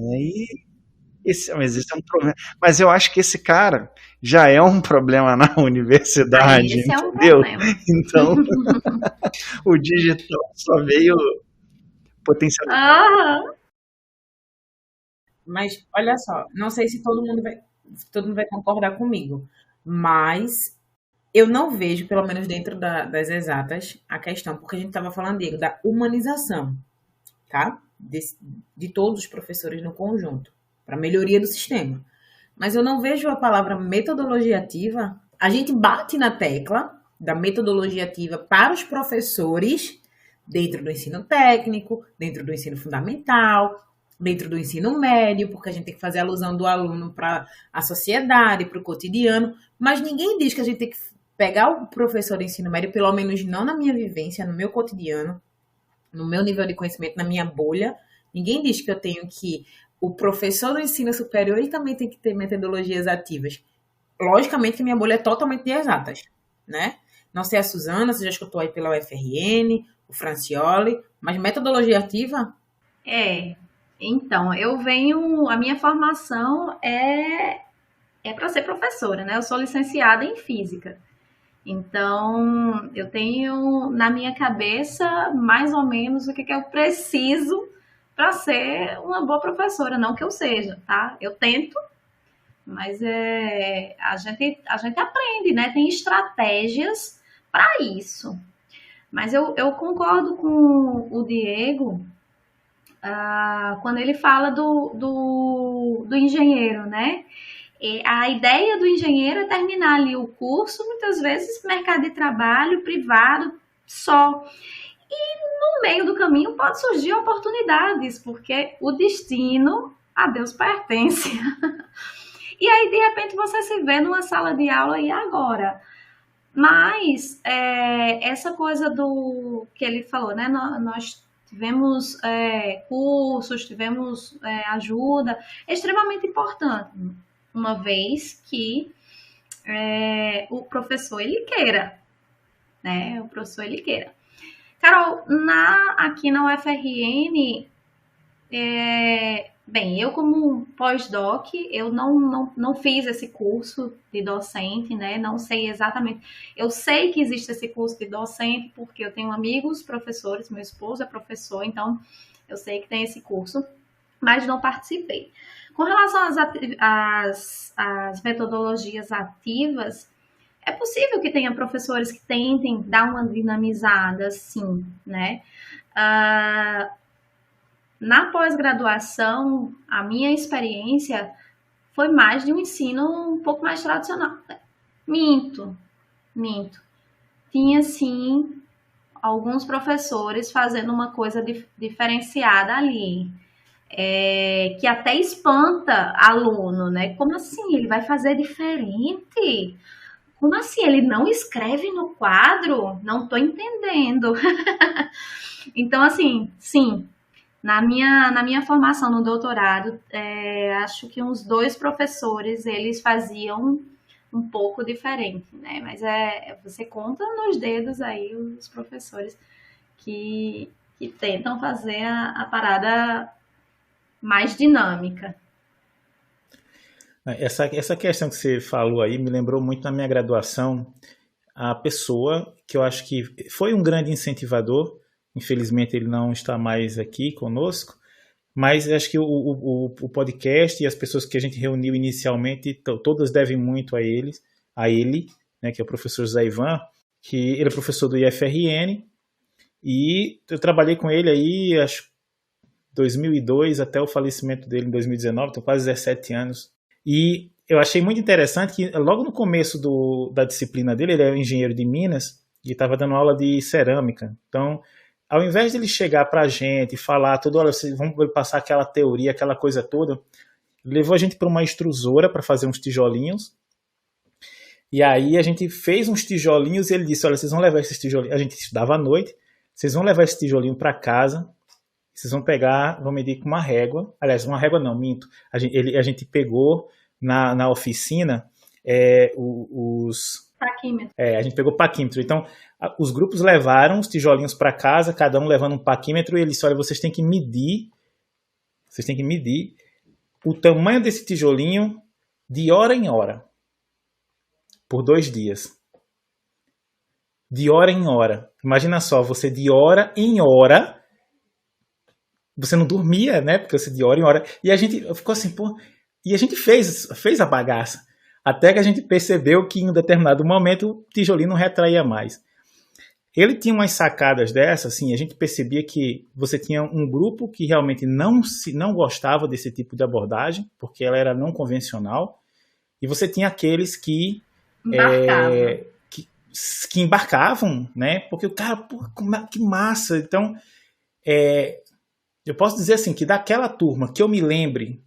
Mas esse é um problema. Mas eu acho que esse cara já é um problema na universidade,
esse
entendeu?
É um problema.
Então, o digital só veio potencializar.
Ah,
Mas, olha só, não sei se todo mundo vai concordar comigo, mas eu não vejo, pelo menos dentro das exatas, a questão, porque a gente estava falando, Diego, da humanização, tá? De todos os professores no conjunto, para melhoria do sistema. Mas eu não vejo a palavra metodologia ativa. A gente bate na tecla da metodologia ativa para os professores dentro do ensino técnico, dentro do ensino fundamental, dentro do ensino médio, porque a gente tem que fazer alusão do aluno para a sociedade, para o cotidiano, mas ninguém diz que a gente tem que pegar o professor de ensino médio, pelo menos não na minha vivência, no meu cotidiano, no meu nível de conhecimento, na minha bolha. Ninguém diz que eu tenho que... O professor do ensino superior, ele também tem que ter metodologias ativas. Logicamente que minha bolha é totalmente de exatas, né? Não sei a Suzana, você já escutou aí pela UFRN, o Francioli, mas metodologia ativa?
Então, a minha formação é para ser professora, né? Eu sou licenciada em física. Então, eu tenho na minha cabeça mais ou menos o que eu preciso para ser uma boa professora. Não que eu seja, tá? Eu tento, mas a gente aprende, né? Tem estratégias para isso. Mas eu concordo com o Diego quando ele fala do engenheiro, né? A ideia do engenheiro é terminar ali o curso, muitas vezes mercado de trabalho privado só. E no meio do caminho pode surgir oportunidades, porque o destino a Deus pertence. E aí, de repente, você se vê numa sala de aula e agora. Mas essa coisa do que ele falou, né? Nós tivemos cursos, tivemos ajuda, é extremamente importante. Uma vez que o professor ele queira, né? O professor ele queira. Carol, aqui na UFRN, bem, eu como pós-doc, eu não fiz esse curso de docente, né? Não sei exatamente. Eu sei que existe esse curso de docente porque eu tenho amigos professores, meu esposo é professor, então eu sei que tem esse curso, mas não participei. Com relação às metodologias ativas, é possível que tenha professores que tentem dar uma dinamizada, sim, né? Na pós-graduação, a minha experiência foi mais de um ensino um pouco mais tradicional. Minto. Tinha, sim, alguns professores fazendo uma coisa diferenciada ali, que até espanta aluno, né? Como assim? Ele vai fazer diferente? Como assim? Ele não escreve no quadro? Não estou entendendo. Então, assim, sim, na minha formação no doutorado, acho que uns 2 professores, eles faziam um pouco diferente, né? Mas você conta nos dedos aí os professores que tentam fazer a parada mais dinâmica.
Essa questão que você falou aí me lembrou muito na minha graduação, a pessoa que eu acho que foi um grande incentivador, infelizmente ele não está mais aqui conosco, mas acho que o podcast e as pessoas que a gente reuniu inicialmente, todas devem muito a ele, né, que é o professor José Ivan, que ele é professor do IFRN, e eu trabalhei com ele aí, acho 2002 até o falecimento dele em 2019, então quase 17 anos. E eu achei muito interessante que logo no começo da disciplina dele, ele é engenheiro de Minas e estava dando aula de cerâmica. Então, ao invés de ele chegar para a gente e falar toda hora, vamos passar aquela teoria, aquela coisa toda, ele levou a gente para uma extrusora para fazer uns tijolinhos. E aí a gente fez uns tijolinhos e ele disse, olha, vocês vão levar esses tijolinhos, a gente estudava à noite, vocês vão levar esse tijolinho para casa, vocês vão pegar, vão medir com uma régua. Aliás, uma régua não, minto. A gente pegou na oficina os...
Paquímetro.
A gente pegou paquímetro. Então, os grupos levaram os tijolinhos para casa, cada um levando um paquímetro, e ele disse, olha, vocês têm que medir o tamanho desse tijolinho de hora em hora, por 2 dias. De hora em hora. Imagina só, você de hora em hora... Você não dormia, né? Porque você de hora em hora. E a gente ficou assim, pô. E a gente fez a bagaça. Até que a gente percebeu que em um determinado momento o tijolinho não retraía mais. Ele tinha umas sacadas dessas, assim, a gente percebia que você tinha um grupo que realmente não gostava desse tipo de abordagem, porque ela era não convencional. E você tinha aqueles que embarcavam, né? Porque o cara, pô, que massa. Então, eu posso dizer assim, que daquela turma, que eu me lembre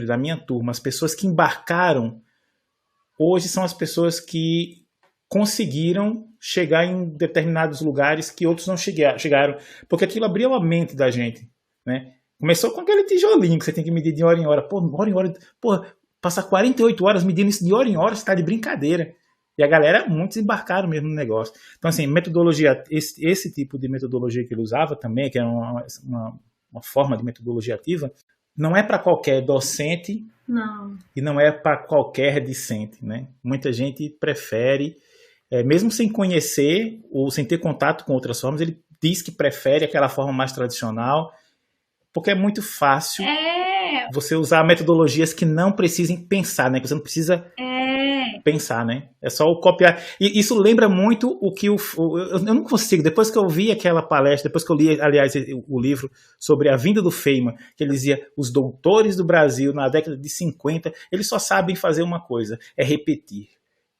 da minha turma, as pessoas que embarcaram, hoje são as pessoas que conseguiram chegar em determinados lugares que outros não chegaram, porque aquilo abriu a mente da gente, né? Começou com aquele tijolinho que você tem que medir de hora em hora. Pô, hora em hora, pô, passar 48 horas medindo isso de hora em hora, você tá de brincadeira. E a galera, muitos embarcaram mesmo no negócio. Então, assim, metodologia, esse tipo de metodologia que ele usava também, que é uma forma de metodologia ativa, não é para qualquer docente.
Não.
E não é para qualquer discente, né? Muita gente prefere, mesmo sem conhecer ou sem ter contato com outras formas, ele diz que prefere aquela forma mais tradicional, porque é muito fácil você usar metodologias que não precisem pensar, né? Que você não precisa pensar, né? É só o copiar. E isso lembra muito o que eu não consigo. Depois que eu vi aquela palestra, depois que eu li, aliás, o livro sobre a vinda do Feynman, que ele dizia, os doutores do Brasil na década de 50, eles só sabem fazer uma coisa, é repetir.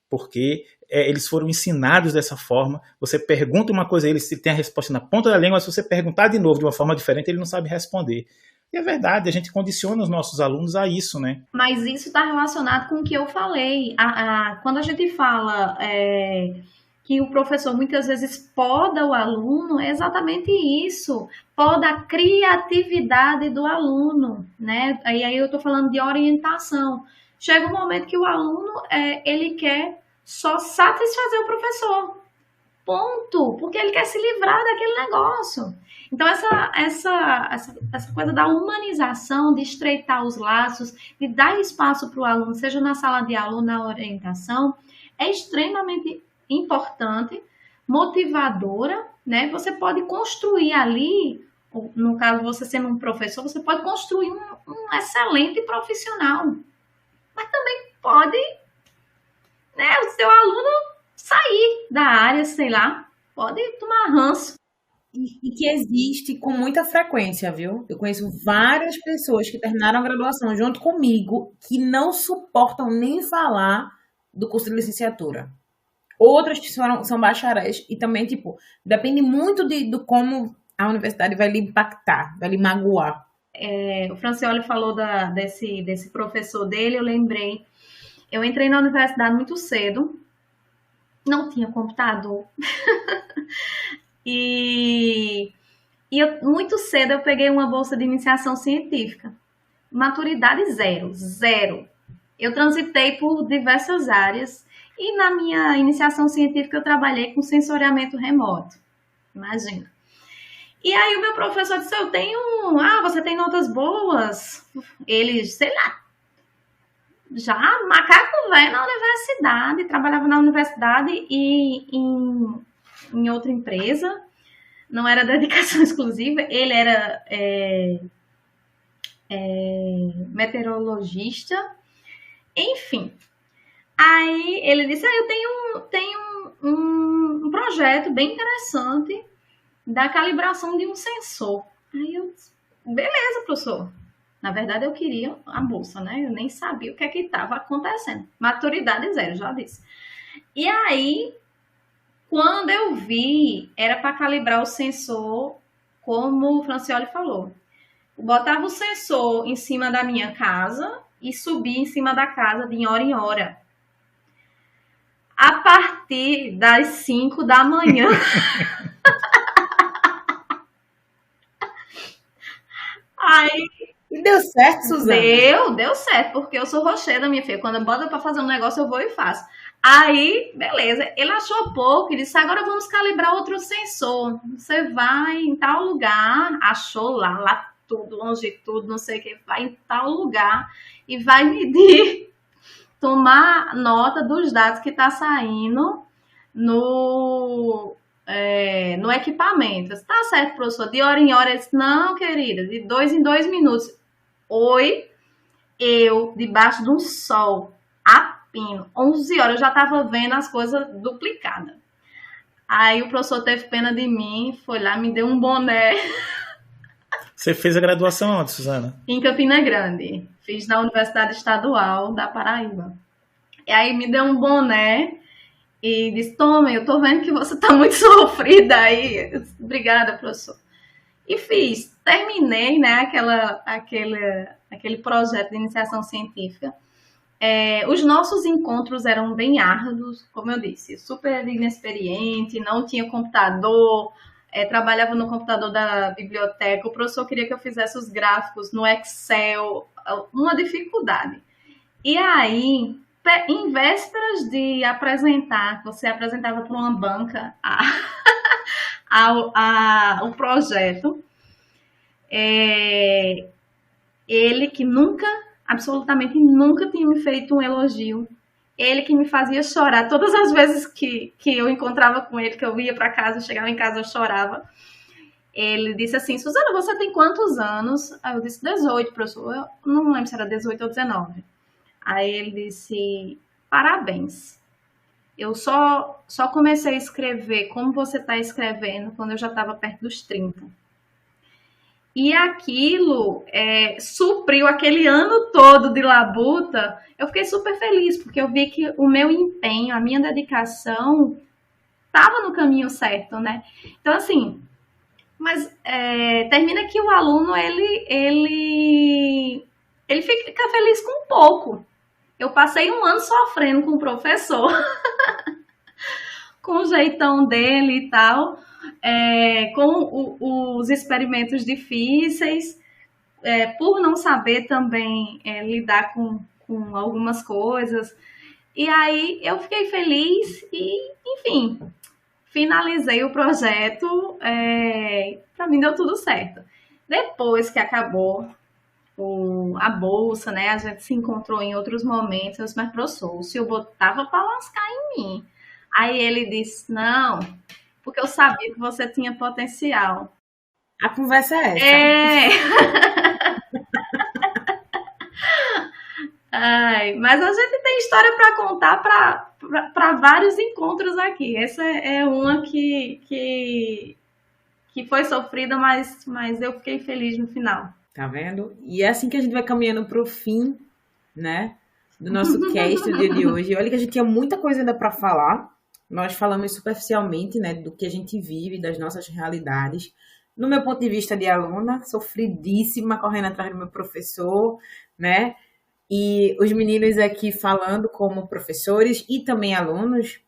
Porque eles foram ensinados dessa forma. Você pergunta uma coisa a eles, ele tem a resposta na ponta da língua, mas se você perguntar de novo de uma forma diferente, ele não sabe responder. E é verdade, a gente condiciona os nossos alunos a isso, né?
Mas isso está relacionado com o que eu falei. Quando a gente fala que o professor muitas vezes poda o aluno, é exatamente isso. Poda a criatividade do aluno, né? E aí eu estou falando de orientação. Chega um momento que o aluno, ele quer só satisfazer o professor. Ponto. Porque ele quer se livrar daquele negócio. Então, essa coisa da humanização, de estreitar os laços, de dar espaço para o aluno, seja na sala de aula ou na orientação, é extremamente importante, motivadora, né? Você pode construir ali no caso, você sendo um professor, você pode construir um excelente profissional. Mas também pode, né, o seu aluno sair da área, sei lá, pode tomar ranço.
E que existe com muita frequência, viu? Eu conheço várias pessoas que terminaram a graduação junto comigo que não suportam nem falar do curso de licenciatura. Outras que são bacharéis e também, tipo, depende muito do como a universidade vai lhe impactar, vai lhe magoar.
O Francioli falou desse professor dele, eu lembrei. Eu entrei na universidade muito cedo, não tinha computador. Muito cedo eu peguei uma bolsa de iniciação científica. Maturidade zero. Eu transitei por diversas áreas e na minha iniciação científica eu trabalhei com sensoriamento remoto. Imagina. E aí o meu professor disse, você tem notas boas? Ele, sei lá, já macaco velho na universidade, trabalhava na universidade e em outra empresa, não era dedicação exclusiva, ele era meteorologista, enfim. Aí ele disse, eu tenho um projeto bem interessante da calibração de um sensor. Aí eu disse, beleza, professor. Na verdade, eu queria a bolsa, né? Eu nem sabia o que é que estava acontecendo. Maturidade zero, já disse. E aí, quando eu vi, era para calibrar o sensor, como o Francioli falou. Eu botava o sensor em cima da minha casa e subia em cima da casa de hora em hora. A partir das 5 da manhã. Aí,
deu certo, Suzana?
Deu certo, porque eu sou rocheira, minha filha. Quando eu boto pra fazer um negócio, eu vou e faço. Aí, beleza. Ele achou pouco e disse, agora vamos calibrar outro sensor. Você vai em tal lugar, achou lá latitude, longitude, não sei o que, vai em tal lugar e vai medir, tomar nota dos dados que tá saindo no equipamento. Tá certo, professor? De hora em hora, ele disse, não, querida, de 2 em 2 minutos. Oi, eu, debaixo de um sol, a pino, 11 horas, eu já tava vendo as coisas duplicadas. Aí o professor teve pena de mim, foi lá, me deu um boné.
Você fez a graduação onde, Suzana?
Em Campina Grande. Fiz na Universidade Estadual da Paraíba. E aí me deu um boné e disse, toma, eu tô vendo que você tá muito sofrida aí. Eu disse, obrigada, professor. E fiz. Terminei, né, aquele projeto de iniciação científica. Os nossos encontros eram bem árduos, como eu disse, super inexperiente, não tinha computador, trabalhava no computador da biblioteca, o professor queria que eu fizesse os gráficos no Excel, uma dificuldade. E aí, em vésperas de apresentar, você apresentava para uma banca o projeto, ele que absolutamente nunca tinha me feito um elogio, ele que me fazia chorar, todas as vezes que eu encontrava com ele, que eu ia para casa, eu chegava em casa, eu chorava, ele disse assim, Suzana, você tem quantos anos? Aí eu disse, 18, professor, eu não lembro se era 18 ou 19. Aí ele disse, parabéns, eu só comecei a escrever como você está escrevendo quando eu já estava perto dos 30. E aquilo supriu aquele ano todo de labuta. Eu fiquei super feliz, porque eu vi que o meu empenho, a minha dedicação estava no caminho certo, né? Então, assim, mas termina que o aluno, ele fica feliz com pouco. Eu passei um ano sofrendo com o professor, com o jeitão dele e tal, com os experimentos difíceis, por não saber também lidar com algumas coisas. E aí eu fiquei feliz e, enfim, finalizei o projeto, para mim deu tudo certo. Depois que acabou a bolsa, né, a gente se encontrou em outros momentos, eu disse, mas professor, o senhor botava para lascar em mim. Aí ele disse, não, porque eu sabia que você tinha potencial.
A conversa é essa.
É. Ai, mas a gente tem história para contar para vários encontros aqui. Essa é uma que foi sofrida, mas eu fiquei feliz no final.
Tá vendo? E é assim que a gente vai caminhando pro fim, né, do nosso cast do dia de hoje. Olha que a gente tinha muita coisa ainda para falar. Nós falamos superficialmente, né, do que a gente vive, das nossas realidades. No meu ponto de vista de aluna, sofridíssima, correndo atrás do meu professor, né? E os meninos aqui falando como professores e também alunos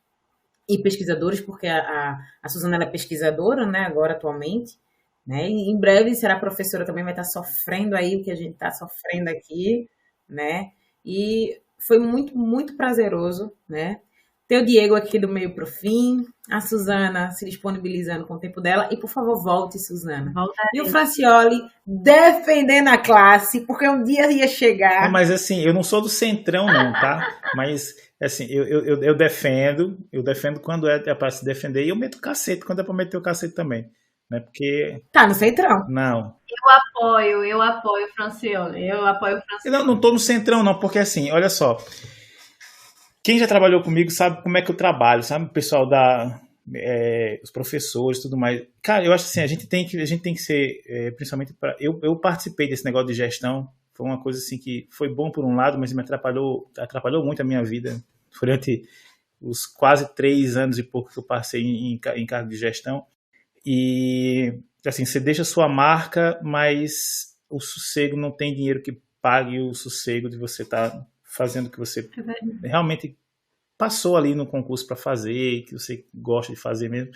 e pesquisadores, porque a Suzana ela é pesquisadora, né, agora atualmente, né? E em breve será professora também, vai estar sofrendo aí o que a gente está sofrendo aqui, né? E foi muito, muito prazeroso, né? Ter o Diego aqui do meio pro fim, a Suzana se disponibilizando com o tempo dela. E, por favor, volte, Suzana.
Voltarei.
E o Francioli defendendo a classe, porque um dia ia chegar.
Mas assim, eu não sou do centrão não, tá? Mas assim, eu defendo quando é para se defender e eu meto o cacete quando é para meter o cacete também, né? Porque
Tá no centrão.
não.
Eu apoio o Francioli.
Eu não tô no centrão não, porque assim, olha só. Quem já trabalhou comigo sabe como é que eu trabalho, sabe? O pessoal os professores, tudo mais. Cara, eu acho assim, a gente tem que ser, principalmente eu participei desse negócio de gestão. Foi uma coisa assim que foi bom por um lado, mas me atrapalhou muito a minha vida durante os quase 3 anos e pouco que eu passei em cargo de gestão. E assim, você deixa a sua marca, mas o sossego não tem dinheiro que pague o sossego de você estar fazendo o que você realmente passou ali no concurso para fazer, que você gosta de fazer mesmo.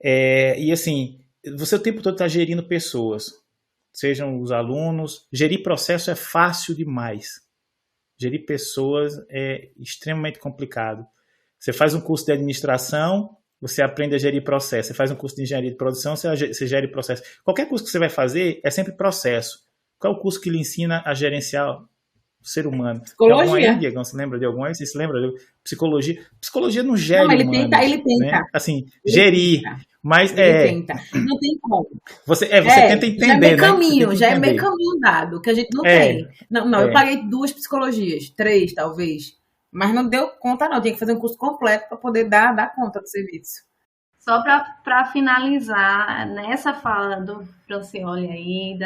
E assim, você o tempo todo está gerindo pessoas, sejam os alunos. Gerir processo é fácil demais. Gerir pessoas é extremamente complicado. Você faz um curso de administração, você aprende a gerir processo. Você faz um curso de engenharia de produção, você gere processo. Qualquer curso que você vai fazer é sempre processo. Qual é o curso que lhe ensina a gerenciar o ser humano?
Psicologia.
Diego, você lembra de algum aí? Você se lembra? Psicologia. Psicologia não gera
Não, ele
humanos,
tenta.
né? Assim,
Ele
gerir.
tenta.
Mas
Ele tenta. Não tem como.
Você tenta entender,
já é meio
né?
caminho, já é
entender.
meio caminho dado, que a gente não
É,
tem. Não, eu paguei 2 psicologias, 3 talvez, mas não deu conta não, tinha que fazer um curso completo para poder dar conta do serviço.
Só para finalizar, nessa fala do Francioli aí,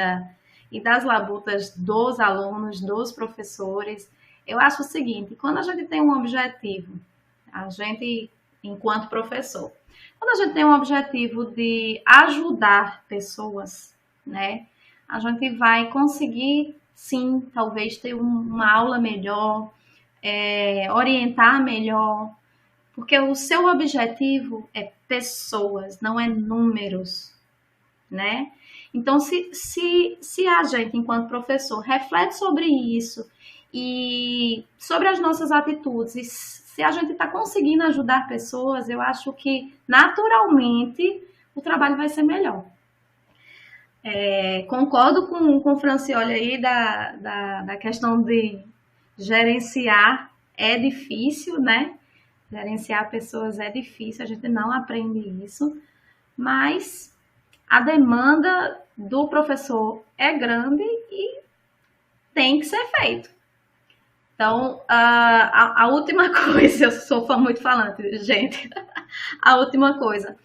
e das labutas dos alunos, dos professores, eu acho o seguinte: quando a gente tem um objetivo, a gente, enquanto professor, quando a gente tem um objetivo de ajudar pessoas, né, a gente vai conseguir, sim, talvez ter uma aula melhor, orientar melhor, porque o seu objetivo é pessoas, não é números, né? Então, se a gente, enquanto professor, reflete sobre isso e sobre as nossas atitudes, e se a gente está conseguindo ajudar pessoas, eu acho que, naturalmente, o trabalho vai ser melhor. Concordo com o Francioli aí da questão de gerenciar é difícil, né? Gerenciar pessoas é difícil, a gente não aprende isso, mas a demanda do professor é grande e tem que ser feito. Então, a última coisa, eu sou muito falante, gente, a última coisa,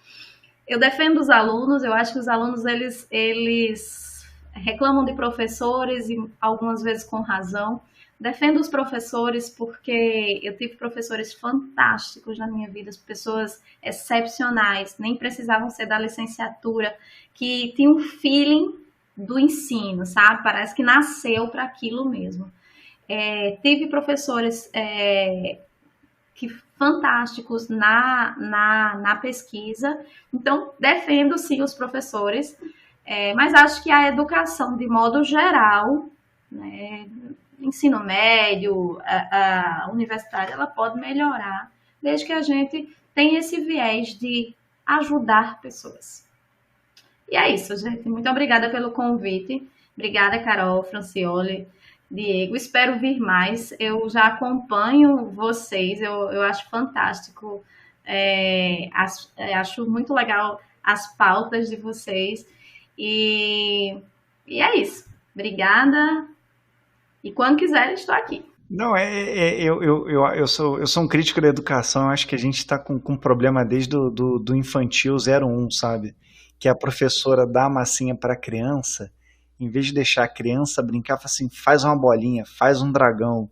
eu defendo os alunos, eu acho que os alunos, eles reclamam de professores e algumas vezes com razão. Defendo os professores porque eu tive professores fantásticos na minha vida, pessoas excepcionais, nem precisavam ser da licenciatura, que tinham um feeling do ensino, sabe? Parece que nasceu para aquilo mesmo. Tive professores fantásticos na pesquisa, então defendo sim os professores, mas acho que a educação, de modo geral, né, ensino médio, a universidade, ela pode melhorar, desde que a gente tenha esse viés de ajudar pessoas. E é isso, gente. Muito obrigada pelo convite. Obrigada, Carol, Francioli, Diego. Espero vir mais. Eu já acompanho vocês. Eu acho fantástico. Acho muito legal as pautas de vocês. E é isso. Obrigada. E quando quiser, estou aqui.
Não, eu sou um crítico da educação. Eu acho que a gente está com um problema desde do infantil 01, sabe? Que a professora dá a massinha para a criança, em vez de deixar a criança brincar, fala assim, faz uma bolinha, faz um dragão,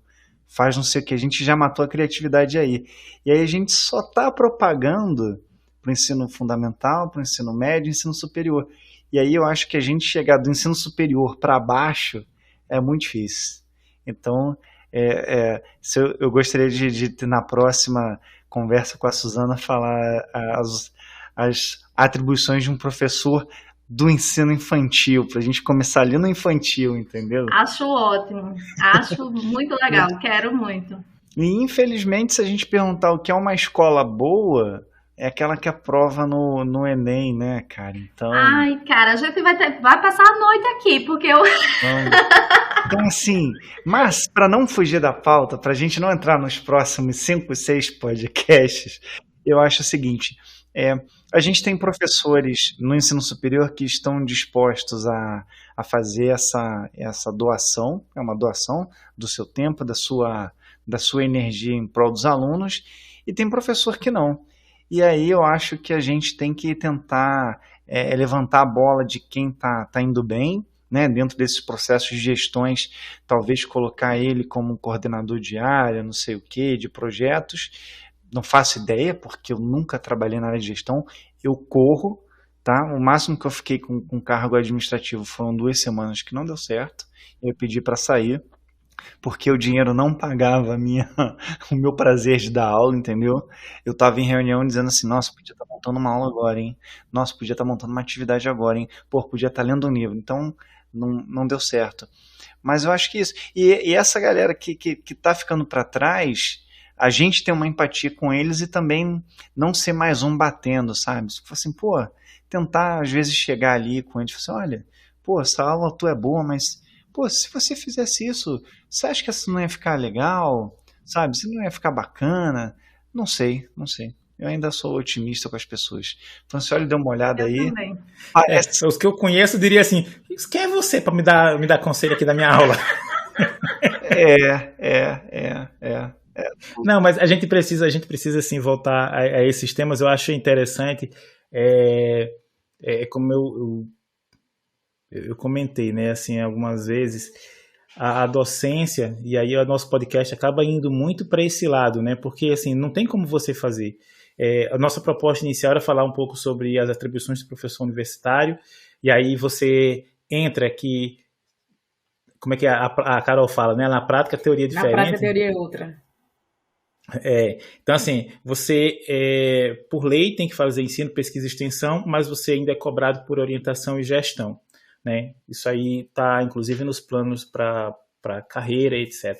faz não sei o que. A gente já matou a criatividade aí. E aí a gente só está propagando para o ensino fundamental, para o ensino médio, ensino superior. E aí eu acho que a gente chegar do ensino superior para baixo é muito difícil. Então, eu gostaria de na próxima conversa com a Suzana falar as atribuições de um professor do ensino infantil, para a gente começar ali no infantil, entendeu?
Acho ótimo, acho muito legal, quero muito.
E infelizmente, se a gente perguntar o que é uma escola boa, é aquela que aprova no Enem, né, cara? Então...
Ai, cara, a gente vai passar a noite aqui, porque eu...
Então, assim, mas para não fugir da pauta, para a gente não entrar nos próximos 5, 6 podcasts, eu acho o seguinte, a gente tem professores no ensino superior que estão dispostos a fazer essa doação, é uma doação do seu tempo, da sua energia em prol dos alunos, e tem professor que não. E aí eu acho que a gente tem que tentar levantar a bola de quem tá indo bem, né, dentro desses processos de gestões, talvez colocar ele como um coordenador de área, não sei o que, de projetos. Não faço ideia, porque eu nunca trabalhei na área de gestão. Eu corro, tá? O máximo que eu fiquei com cargo administrativo foram 2 semanas, que não deu certo. Eu pedi para sair, porque o dinheiro não pagava o meu prazer de dar aula, entendeu? Eu estava em reunião dizendo assim, nossa, podia estar montando uma aula agora, hein? Nossa, podia estar montando uma atividade agora, hein? Pô, podia estar lendo um livro. Então, não deu certo. Mas eu acho que isso... E essa galera que tá ficando para trás, a gente tem uma empatia com eles e também não ser mais um batendo, sabe? Se for assim, pô, tentar às vezes chegar ali com eles e falar assim, olha, pô, essa aula tua é boa, mas... Pô, se você fizesse isso, você acha que isso não ia ficar legal? Sabe? Isso não ia ficar bacana? Não sei. Eu ainda sou otimista com as pessoas. Então, se olha, dê uma olhada aí.
Também.
Os que eu conheço diria assim, quem é você para me dar conselho aqui da minha aula? Não, mas a gente precisa assim, voltar a esses temas. Eu acho interessante, como eu comentei, né, assim, algumas vezes, a docência, e aí o nosso podcast acaba indo muito para esse lado, né, porque, assim, não tem como você fazer. A nossa proposta inicial era falar um pouco sobre as atribuições do professor universitário, e aí você entra aqui, como é que a Carol fala, né, na prática a teoria é diferente.
Na prática a teoria é outra.
Então, assim, você, por lei, tem que fazer ensino, pesquisa e extensão, mas você ainda é cobrado por orientação e gestão. Né? Isso aí está, inclusive, nos planos para carreira, etc.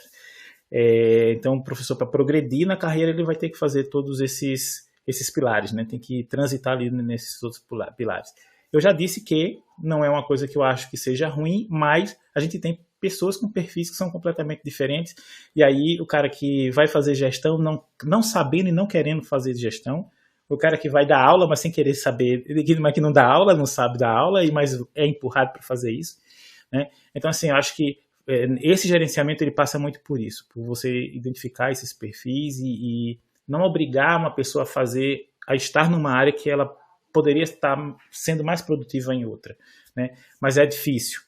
Então, o professor, para progredir na carreira, ele vai ter que fazer todos esses pilares, né? Tem que transitar ali nesses outros pilares. Eu já disse que não é uma coisa que eu acho que seja ruim, mas a gente tem pessoas com perfis que são completamente diferentes, e aí o cara que vai fazer gestão não sabendo e não querendo fazer gestão, o cara que vai dar aula, mas sem querer saber, mas que não dá aula, não sabe dar aula, mas é empurrado para fazer isso, né? Então, assim, eu acho que esse gerenciamento ele passa muito por isso, por você identificar esses perfis e não obrigar uma pessoa a estar numa área que ela poderia estar sendo mais produtiva em outra, né? Mas é difícil.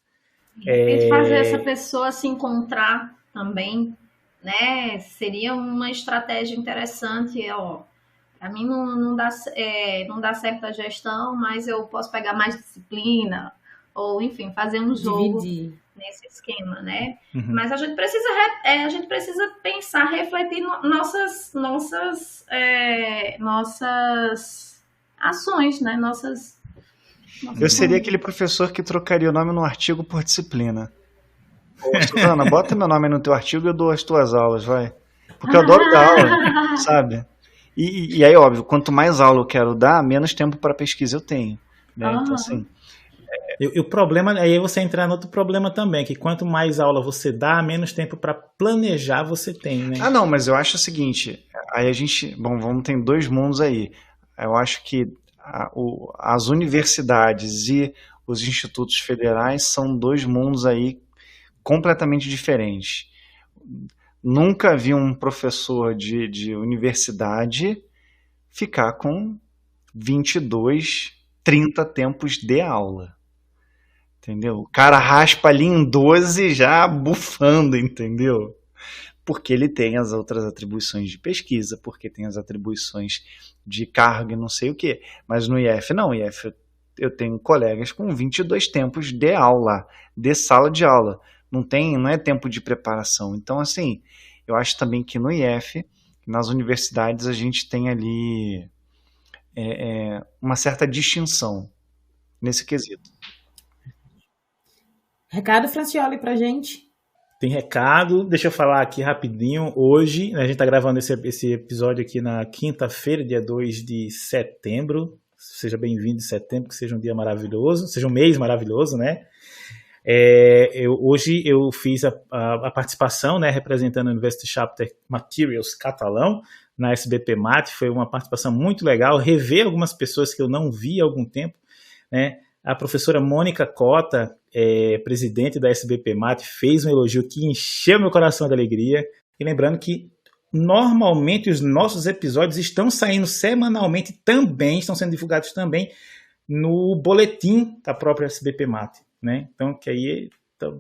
E fazer essa pessoa se encontrar também, né? Seria uma estratégia interessante, Para mim não dá certo a gestão, mas eu posso pegar mais disciplina, ou enfim, fazer um jogo nesse esquema, né?
Uhum.
Mas a gente precisa pensar, refletir nossas ações, né?
Eu seria aquele professor que trocaria o nome no artigo por disciplina. Ô, Suzana, bota meu nome no teu artigo e eu dou as tuas aulas, vai. Porque eu adoro dar aula, sabe? E aí, óbvio, quanto mais aula eu quero dar, menos tempo para pesquisa eu tenho. Né? Então, assim...
E o problema, aí você entrar no outro problema também, que quanto mais aula você dá, menos tempo para planejar você tem, né?
Não, mas eu acho o seguinte, aí a gente, vamos ter 2 mundos aí. Eu acho que as universidades e os institutos federais são dois mundos aí completamente diferentes. Nunca vi um professor de universidade ficar com 22, 30 tempos de aula. Entendeu? O cara raspa ali em 12 já bufando, entendeu? Porque ele tem as outras atribuições de pesquisa, porque tem as atribuições de cargo e não sei o quê. Mas no IF não, IF eu tenho colegas com 22 tempos de aula, de sala de aula. Não é tempo de preparação. Então, assim, eu acho também que no IF, nas universidades, a gente tem ali uma certa distinção nesse quesito.
Recado, Francioli, pra gente.
Tem recado, deixa eu falar aqui rapidinho. Hoje, a gente está gravando esse episódio aqui na quinta-feira, dia 2 de setembro. Seja bem-vindo em setembro, que seja um dia maravilhoso, seja um mês maravilhoso, né? Hoje eu fiz a participação, né, representando a University Chapter Materials Catalão na SBP Mate. Foi uma participação muito legal, rever algumas pessoas que eu não vi há algum tempo, né? A professora Mônica Cota, presidente da SBP Mate, fez um elogio que encheu meu coração de alegria. E lembrando que normalmente os nossos episódios estão saindo semanalmente também, estão sendo divulgados também no boletim da própria SBP Mate, né? Então, que aí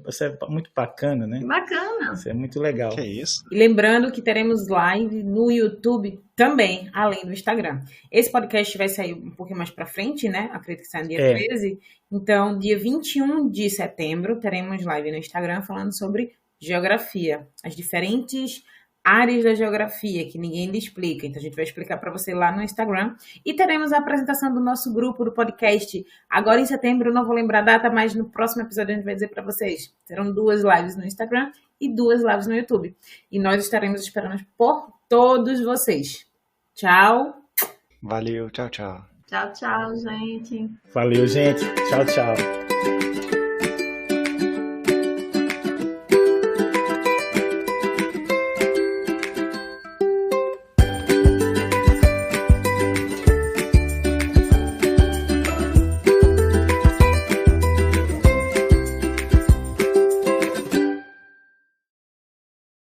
isso é muito bacana, né?
Bacana.
Isso é muito legal.
Que é isso?
E lembrando que teremos live no YouTube também, além do Instagram. Esse podcast vai sair um pouquinho mais pra frente, né? Acredito que sai no dia 13. Então, dia 21 de setembro, teremos live no Instagram falando sobre geografia. As diferentes áreas da geografia que ninguém lhe explica. Então, a gente vai explicar para você lá no Instagram. E teremos a apresentação do nosso grupo do podcast. Agora, em setembro, eu não vou lembrar a data, mas no próximo episódio a gente vai dizer para vocês. Serão 2 lives no Instagram e 2 lives no YouTube. E nós estaremos esperando por todos vocês. Tchau.
Valeu, tchau, tchau.
Tchau, tchau, gente.
Valeu, gente. Tchau, tchau.